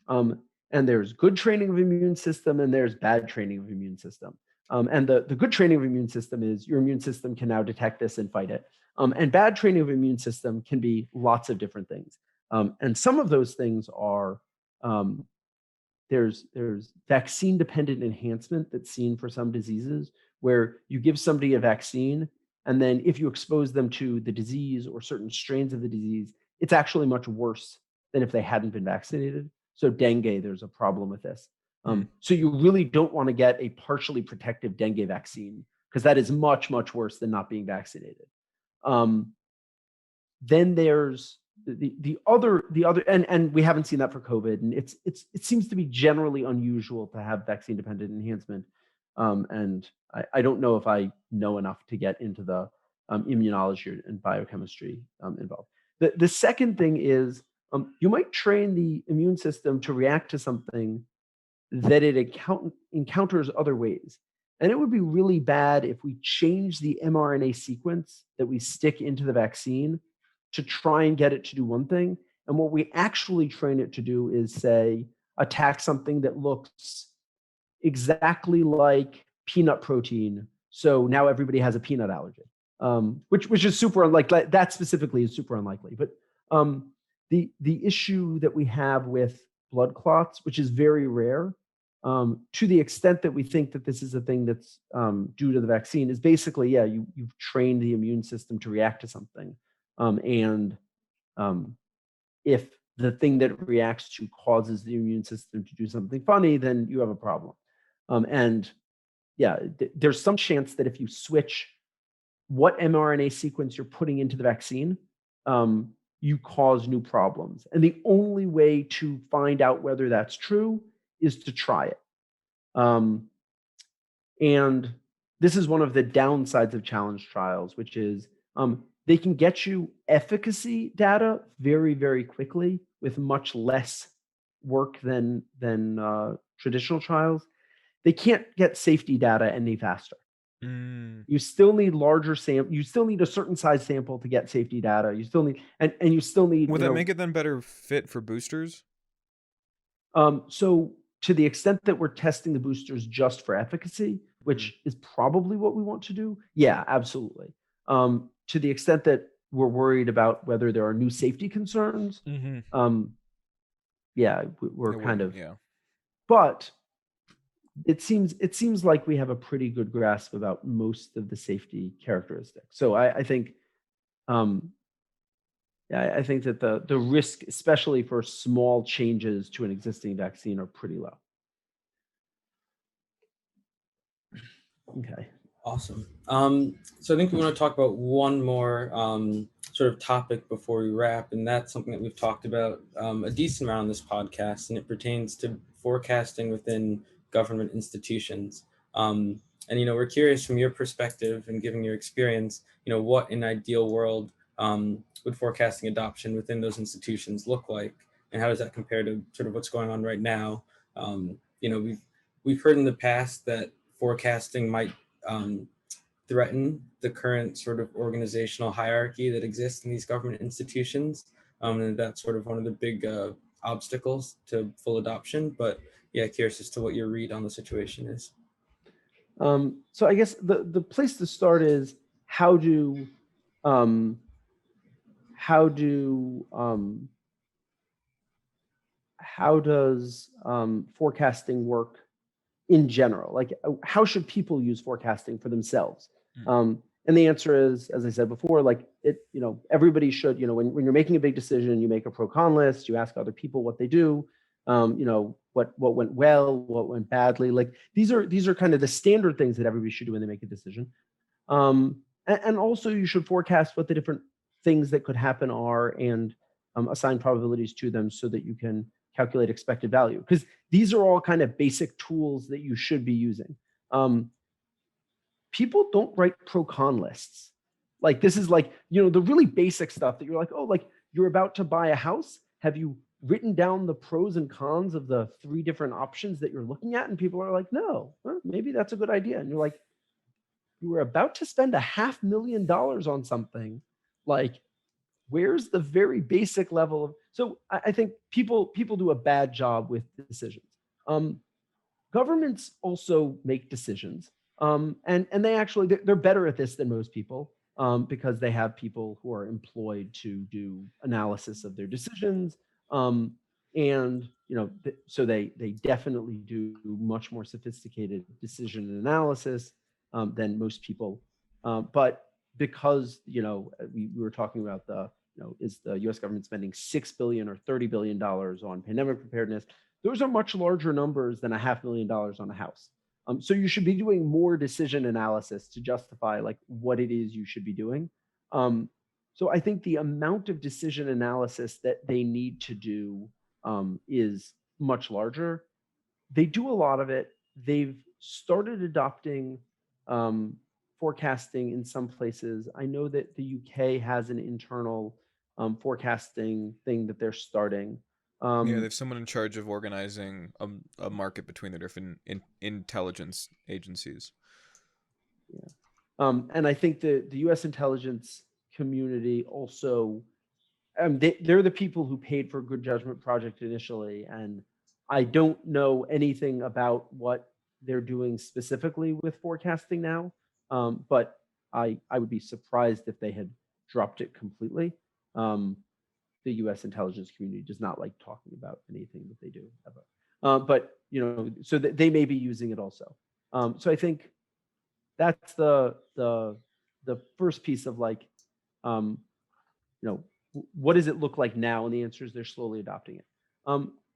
S2: And there's good training of immune system and there's bad training of immune system. And the good training of immune system is your immune system can now detect this and fight it. And bad training of immune system can be lots of different things. And some of those things are there's vaccine dependent enhancement that's seen for some diseases where you give somebody a vaccine and then if you expose them to the disease or certain strains of the disease, it's actually much worse than if they hadn't been vaccinated. So dengue, there's a problem with this. So you really don't want to get a partially protective dengue vaccine because that is much, much worse than not being vaccinated. Then there's the other, and we haven't seen that for COVID, and it seems to be generally unusual to have vaccine dependent enhancement. And I don't know if I know enough to get into the immunology and biochemistry involved. The second thing is you might train the immune system to react to something that it encounters other ways. And it would be really bad if we change the mRNA sequence that we stick into the vaccine to try and get it to do one thing. And what we actually train it to do is, say, attack something that looks exactly like peanut protein. So now everybody has a peanut allergy, which is super unlikely. That specifically is super unlikely. But the issue that we have with blood clots, which is very rare, to the extent that we think that this is a thing that's due to the vaccine, is basically, you've trained the immune system to react to something. And if the thing that it reacts to causes the immune system to do something funny, then you have a problem. There's some chance that if you switch what mRNA sequence you're putting into the vaccine, you cause new problems. And the only way to find out whether that's true is to try it. And this is one of the downsides of challenge trials, which is they can get you efficacy data very, very quickly with much less work than traditional trials. They can't get safety data any faster. You still need larger sample. You still need a certain size sample to get safety data. You still need, and you still need.
S1: Would that make it then better fit for boosters?
S2: So to the extent that we're testing the boosters just for efficacy, which is probably what we want to do, yeah, absolutely. To the extent that we're worried about whether there are new safety concerns, we're kind of. But it seems like we have a pretty good grasp about most of the safety characteristics. So I think, I think that the risk, especially for small changes to an existing vaccine, are pretty low. Okay.
S4: Awesome. So I think we want to talk about one more sort of topic before we wrap, and that's something that we've talked about a decent amount on this podcast, and it pertains to forecasting within government institutions. And we're curious from your perspective and given your experience, what in an ideal world would forecasting adoption within those institutions look like, and how does that compare to sort of what's going on right now? We've heard in the past that forecasting might threaten the current sort of organizational hierarchy that exists in these government institutions, and that's sort of one of the big obstacles to full adoption. But yeah, curious as to what your read on the situation is.
S2: So I guess the place to start is how do how does forecasting work in general? Like, how should people use forecasting for themselves? And the answer is, as I said before, like everybody should, when you're making a big decision, you make a pro-con list, you ask other people what they do, what went well, what went badly. Like these are kind of the standard things that everybody should do when they make a decision. And also you should forecast what the different things that could happen are and assign probabilities to them so that you can calculate expected value, because these are all kind of basic tools that you should be using. People don't write pro-con lists. Like this is like, the really basic stuff that you're like, oh, like you're about to buy a house. Have you written down the pros and cons of the 3 different options that you're looking at? And people are like, no, maybe that's a good idea. And you're like, you were about to spend $500,000 on something. Like, where's the very basic level of, so I think people do a bad job with decisions. Governments also make decisions. And they actually, they're better at this than most people, because they have people who are employed to do analysis of their decisions. And so they definitely do much more sophisticated decision analysis than most people. But because we were talking about is the U.S. government spending $6 billion or $30 billion on pandemic preparedness? Those are much larger numbers than $500,000 on a house. So you should be doing more decision analysis to justify like what it is you should be doing. So I think the amount of decision analysis that they need to do is much larger. They do a lot of it. They've started adopting forecasting in some places. I know that the UK has an internal forecasting thing that they're starting.
S1: Yeah, they have someone in charge of organizing a market between the different intelligence agencies.
S2: Yeah. And I think the U.S. intelligence community also, they're the people who paid for Good Judgement Project initially, and I don't know anything about what they're doing specifically with forecasting now, but I would be surprised if they had dropped it completely. The U.S. intelligence community does not like talking about anything that they do ever, but so they may be using it also. So I think that's the first piece of like, what does it look like now? And the answer is they're slowly adopting it.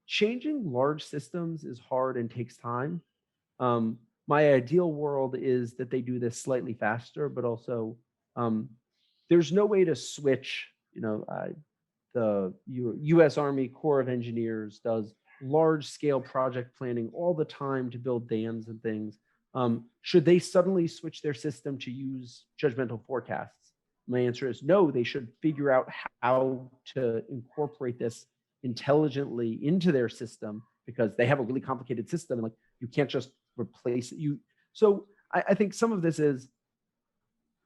S2: Changing large systems is hard and takes time. My ideal world is that they do this slightly faster, but also there's no way to switch. The U.S. Army Corps of Engineers does large-scale project planning all the time to build dams and things. Should they suddenly switch their system to use judgmental forecasts? My answer is no. They should figure out how to incorporate this intelligently into their system, because they have a really complicated system. Like you can't just replace it. So I think some of this is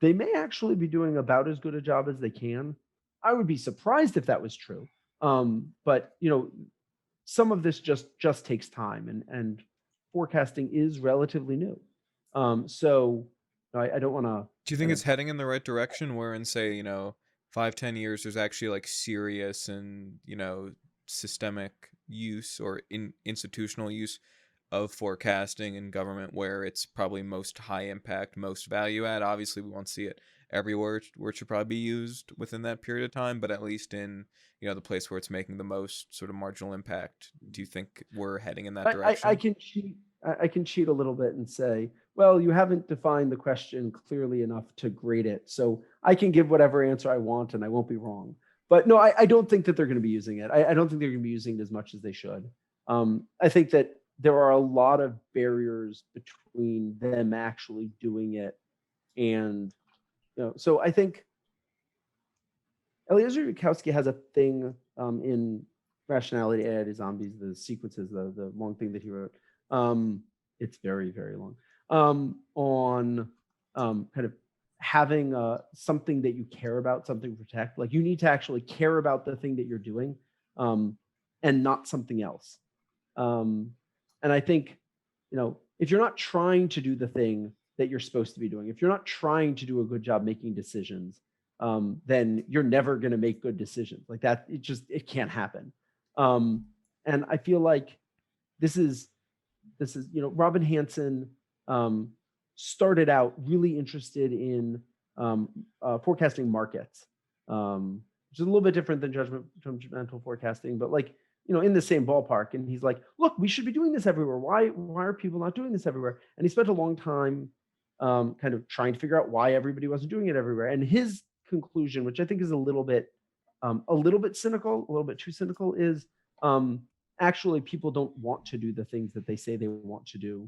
S2: they may actually be doing about as good a job as they can. I would be surprised if that was true. But some of this just takes time, and forecasting is relatively new. So I don't want to.
S1: Do you think it's heading in the right direction where in say 5-10 years there's actually like serious and systemic use or institutional use of forecasting in government where it's probably most high impact, most value add? Obviously we won't see it everywhere where it should probably be used within that period of time, but at least in the place where it's making the most sort of marginal impact. Do you think we're heading in that direction?
S2: I can cheat a little bit and say, well, you haven't defined the question clearly enough to grade it, so I can give whatever answer I want and I won't be wrong. But no, I don't think that they're going to be using it. I don't think they're going to be using it as much as they should. I think that there are a lot of barriers between them actually doing it and so I think Eliezer Yudkowsky has a thing in Rationality, AI, Zombies, the sequences, the long thing that he wrote. It's very, very long. On kind of having something that you care about, something to protect. Like you need to actually care about the thing that you're doing, and not something else. And I think, if you're not trying to do the thing that you're supposed to be doing, if you're not trying to do a good job making decisions, then you're never going to make good decisions. Like that, it can't happen. And I feel like this is Robin Hanson started out really interested in forecasting markets, which is a little bit different than judgmental forecasting, but like, in the same ballpark. And he's like, look, we should be doing this everywhere. Why are people not doing this everywhere? And he spent a long time kind of trying to figure out why everybody wasn't doing it everywhere. And his conclusion, which I think is a little bit cynical, a little bit too cynical, is actually people don't want to do the things that they say they want to do.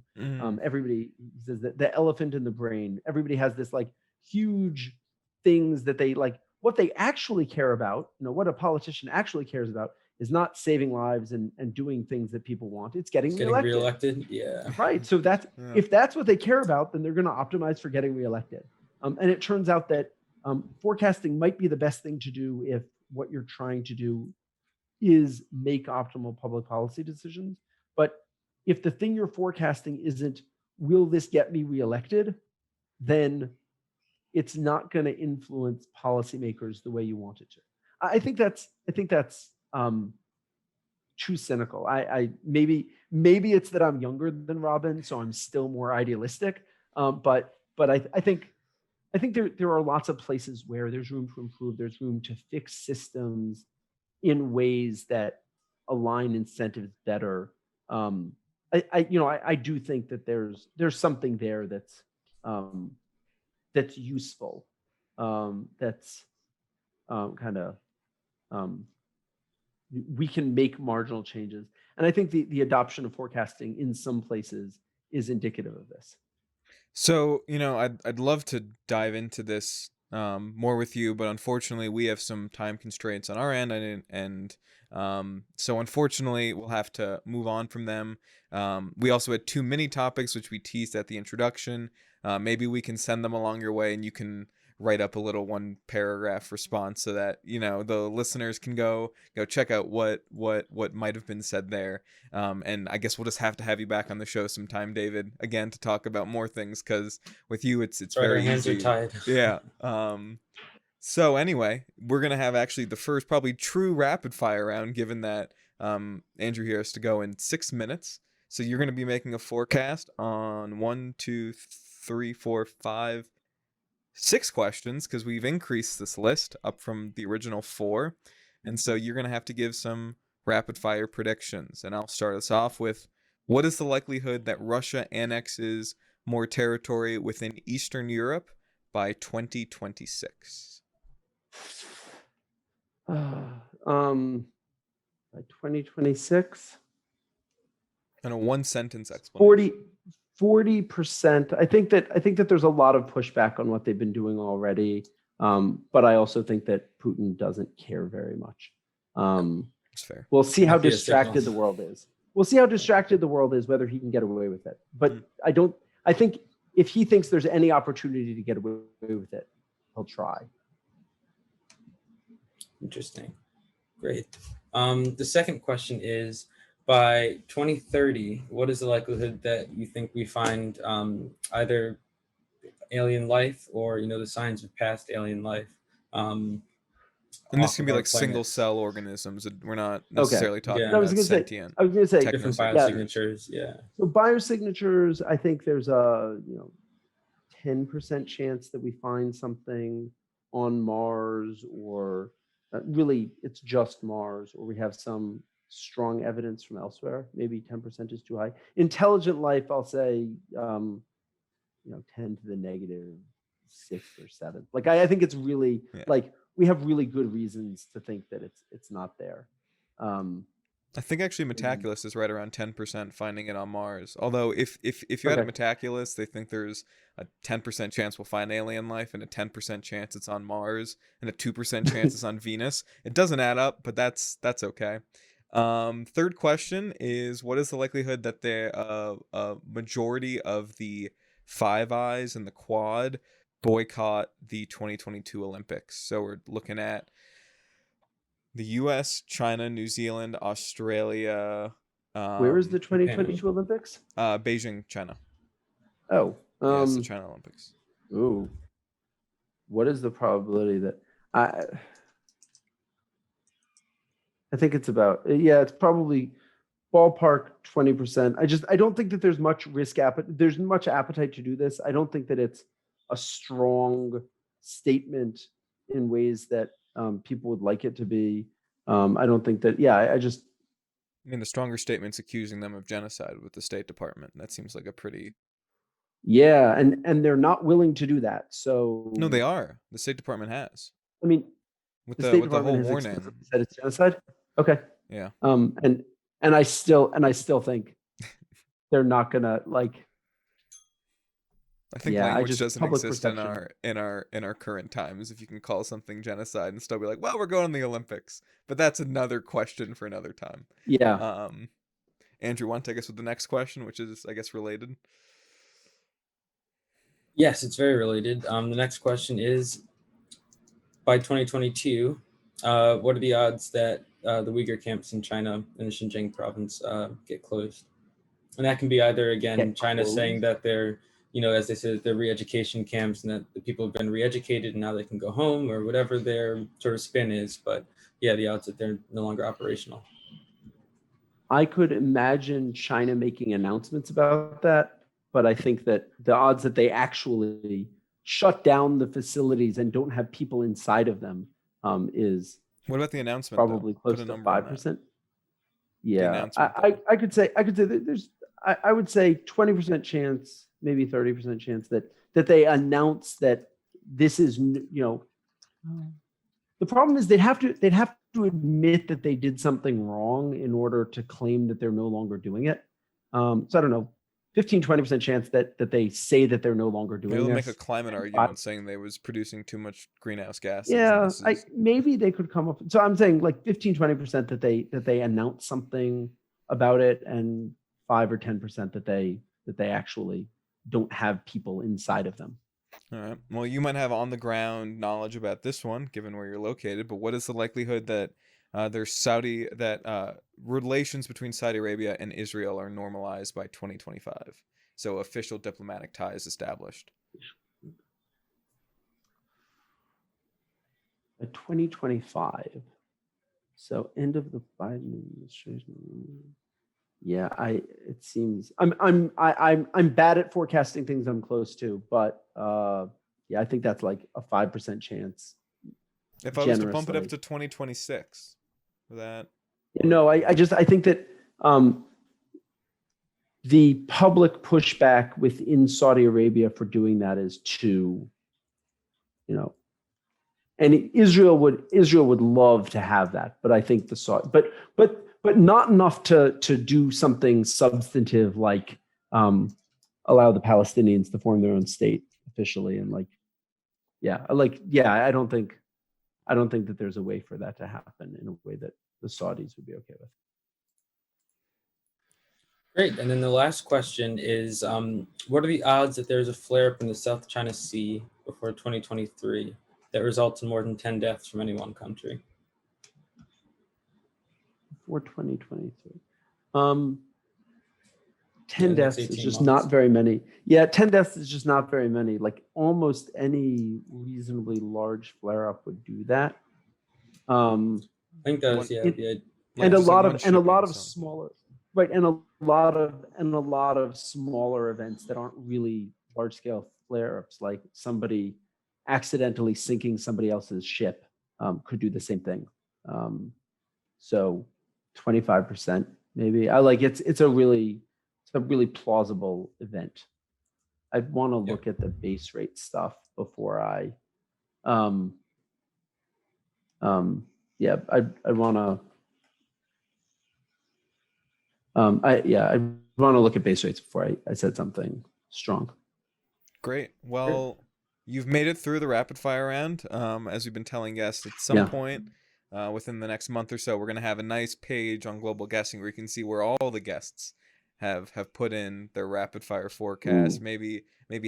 S2: Everybody says that the elephant in the brain, everybody has this like huge things that they like. What they actually care about, what a politician actually cares about, is not saving lives and doing things that people want. It's getting reelected.
S4: Yeah.
S2: Right. So if that's what they care about, then they're going to optimize for getting reelected. And it turns out that forecasting might be the best thing to do if what you're trying to do is make optimal public policy decisions. But if the thing you're forecasting isn't, will this get me reelected, then it's not going to influence policymakers the way you want it to. I think that's too cynical. I maybe it's that I'm younger than Robin, so I'm still more idealistic. But I think there are lots of places where there's room to improve. There's room to fix systems in ways that align incentives better. I do think that there's something there that's useful, that's kind of we can make marginal changes. And I think the adoption of forecasting in some places is indicative of this.
S1: So, I'd love to dive into this more with you, but unfortunately we have some time constraints on our end, and so unfortunately we'll have to move on from them. We also had 2 mini topics which we teased at the introduction. Maybe we can send them along your way and you can write up a little 1-paragraph response so that the listeners can go check out what might have been said there. And I guess we'll just have to have you back on the show sometime, David, again to talk about more things, because with you it's
S4: Sorry,
S1: very
S4: our hands
S1: easy.
S4: are tied.
S1: Yeah. So anyway, we're gonna have actually the first probably true rapid fire round, given that Andrew here has to go in 6 minutes. So you're gonna be making a forecast on 1, 2, 3, 4, 5, 6 questions, because we've increased this list up from the original 4. And so you're going to have to give some rapid fire predictions. And I'll start us off with, what is the likelihood that Russia annexes more territory within Eastern Europe by 2026?
S2: By 2026?
S1: And a 1-sentence explanation.
S2: 40%. I think that there's a lot of pushback on what they've been doing already, but I also think that Putin doesn't care very much.
S1: That's fair.
S2: We'll see how distracted the world is. We'll see how distracted the world is, whether he can get away with it. But I think if he thinks there's any opportunity to get away with it, he'll try.
S4: Interesting. Great. The second question is, by 2030, what is the likelihood that you think we find either alien life or the signs of past alien life?
S1: And this can be like single cell organisms. We're not necessarily talking
S2: I was
S1: about
S2: going
S1: sentient.
S2: to say
S4: different biosignatures. Yeah.
S2: So biosignatures, I think there's a 10% chance that we find something on Mars, or really it's just Mars, or we have some strong evidence from elsewhere. Maybe 10% is too high. Intelligent life, I'll say 10 to the negative 6 or 7. Like I think it's really like we have really good reasons to think that it's not there.
S1: I think actually Metaculus is right around 10% finding it on Mars. Although if you had a
S2: Okay.
S1: Metaculus, they think there's a 10% chance we'll find alien life and a 10% chance it's on Mars and a 2% chance it's on Venus. It doesn't add up, but that's okay. Third question is, what is the likelihood that the majority of the Five Eyes and the Quad boycott the 2022 Olympics? So we're looking at the US, China, New Zealand, Australia,
S2: Where is the
S4: Japan.
S2: 2022 Olympics?
S1: Beijing, China.
S2: Oh,
S1: Yeah, it's the China Olympics.
S2: ooh. What is the probability that I think it's about, yeah, it's probably ballpark 20%. I don't think that there's much there's much appetite to do this. I don't think that it's a strong statement in ways that people would like it to be. I don't think that, yeah, I just,
S1: I mean, the stronger statement's accusing them of genocide with the State Department. That seems like a pretty.
S2: yeah, and they're not willing to do that. So
S1: No, they are. The State Department has
S2: I mean,
S1: with
S2: the
S1: the
S2: State
S1: with the
S2: Department
S1: whole
S2: has
S1: warning.
S2: explicitly said it's genocide. Okay.
S1: Yeah.
S2: And I still think they're not gonna like.
S1: I think
S2: Yeah,
S1: language doesn't
S2: public
S1: exist
S2: perception.
S1: in our current times. If you can call something genocide and still be like, well, we're going to the Olympics, but that's another question for another time.
S2: Yeah.
S1: Andrew, want to take us with the next question, which is, I guess, related?
S4: Yes, it's very related. The next question is, by 2022, what are the odds that the Uyghur camps in China in the Xinjiang province get closed? And that can be either, again,
S2: Get
S4: China saying
S2: closed?
S4: that they're, as they said, they're re-education camps and that the people have been re-educated and now they can go home, or whatever their sort of spin is. But yeah, the odds that they're no longer operational.
S2: I could imagine China making announcements about that, but I think that the odds that they actually shut down the facilities and don't have people inside of them is
S1: What about the announcement,
S2: probably
S1: though? Put
S2: close
S1: a
S2: to
S1: number on that.
S2: 5%.
S1: The
S2: Yeah,
S1: announcement, though.
S2: I could say that there's I would say 20% chance, maybe 30% chance that they announce that this is, the problem is they'd have to admit that they did something wrong in order to claim that they're no longer doing it. So I don't know, 15-20% chance that they say that they're no longer doing
S1: Maybe they'll
S2: this.
S1: make a climate argument saying they was producing too much greenhouse gases.
S2: Yeah,
S1: and
S2: maybe they could come up. So I'm saying like 15-20% that they announce something about it, and 5 or 10% that they actually don't have people inside of them.
S1: All right. Well, you might have on the ground knowledge about this one, given where you're located. But what is the likelihood that relations between Saudi Arabia and Israel are normalized by 2025? So official diplomatic ties established.
S2: By 2025. So end of the Biden administration. Yeah, it seems I'm bad at forecasting things I'm close to, but yeah, I think that's like a 5% chance.
S1: If I was to bump it up to 2026, that.
S2: No, I think that the public pushback within Saudi Arabia for doing that is too, and Israel would love to have that, but I think but not enough to do something substantive like allow the Palestinians to form their own state officially, and I don't think that there's a way for that to happen in a way that the Saudis would be okay with.
S4: Great. And then the last question is, what are the odds that there's a flare-up in the South China Sea before 2023 that results in more than 10 deaths from any one country?
S2: Before 2023. 10 deaths is just not very many. Yeah, 10 deaths is just not very many. Like almost any reasonably large flare-up would do that.
S4: I think that was
S2: and a lot of smaller, right? And a lot of smaller events that aren't really large-scale flare-ups, like somebody accidentally sinking somebody else's ship, could do the same thing. So 25% maybe. It's a really plausible event. I'd want to look at the base rate stuff before I I'd want to. I want to look at base rates before I said something strong.
S1: Great. Well, you've made it through the rapid fire round. As we've been telling guests, at some point within the next month or so, we're going to have a nice page on Global Guessing where you can see where all the guests have put in their rapid fire forecast. Maybe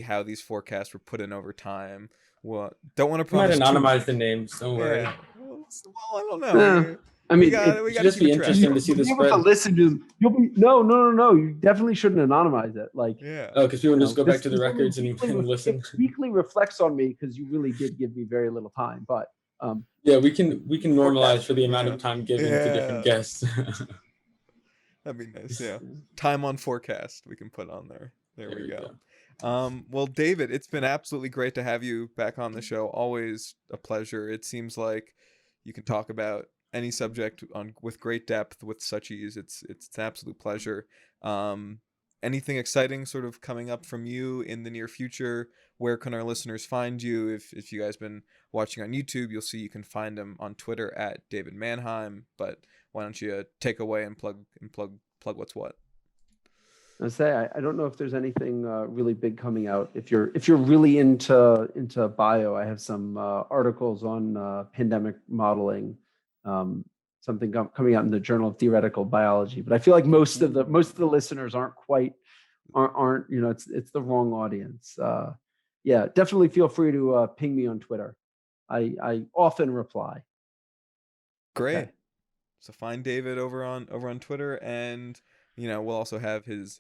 S1: how these forecasts were put in over time. Well, don't want to
S4: We might
S1: promise too
S4: anonymize
S1: much.
S4: the names. Don't worry.
S1: Yeah. Well, I don't know.
S2: I mean,
S1: We
S4: should
S1: got to
S4: just
S1: keep
S4: be
S1: it
S4: interesting
S1: trash.
S4: to see the
S2: you'll be able
S4: spread.
S2: to listen to them. You'll be no. You definitely shouldn't anonymize it. Like,
S1: Yeah.
S4: Oh, because people just go back to the
S2: this only
S4: records and listen.
S2: it weekly reflects on me because you really did give me very little time. But
S4: Yeah, we can normalize for the amount of time given to
S1: Yeah.
S4: different guests.
S1: That'd be nice. Yeah. Time on forecast we can put on there. There we go. Well, David, it's been absolutely great to have you back on the show. Always a pleasure. It seems like you can talk about any subject with great depth with such ease. It's an absolute pleasure. Anything exciting sort of coming up from you in the near future? Where can our listeners find you? If you guys been watching on YouTube, you'll see you can find him on Twitter at David Manheim. But why don't you take away and plug what's what?
S2: I say I don't know if there's anything really big coming out. If you're really into bio, I have some articles on pandemic modeling. Something coming out in the Journal of Theoretical Biology. But I feel like most of the listeners aren't it's the wrong audience. Yeah, definitely feel free to ping me on Twitter. I often reply.
S1: Great.
S2: Okay.
S1: So find David over on Twitter, and we'll also have his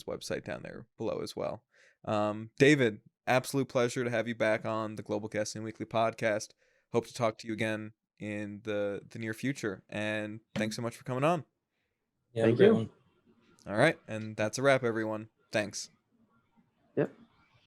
S1: website down there below as well. David, absolute pleasure to have you back on the Global Guessing Weekly podcast. Hope to talk to you again in the near future, and thanks so much for coming on.
S4: Yeah,
S2: Thank you.
S1: All right, and that's a wrap, everyone. Thanks.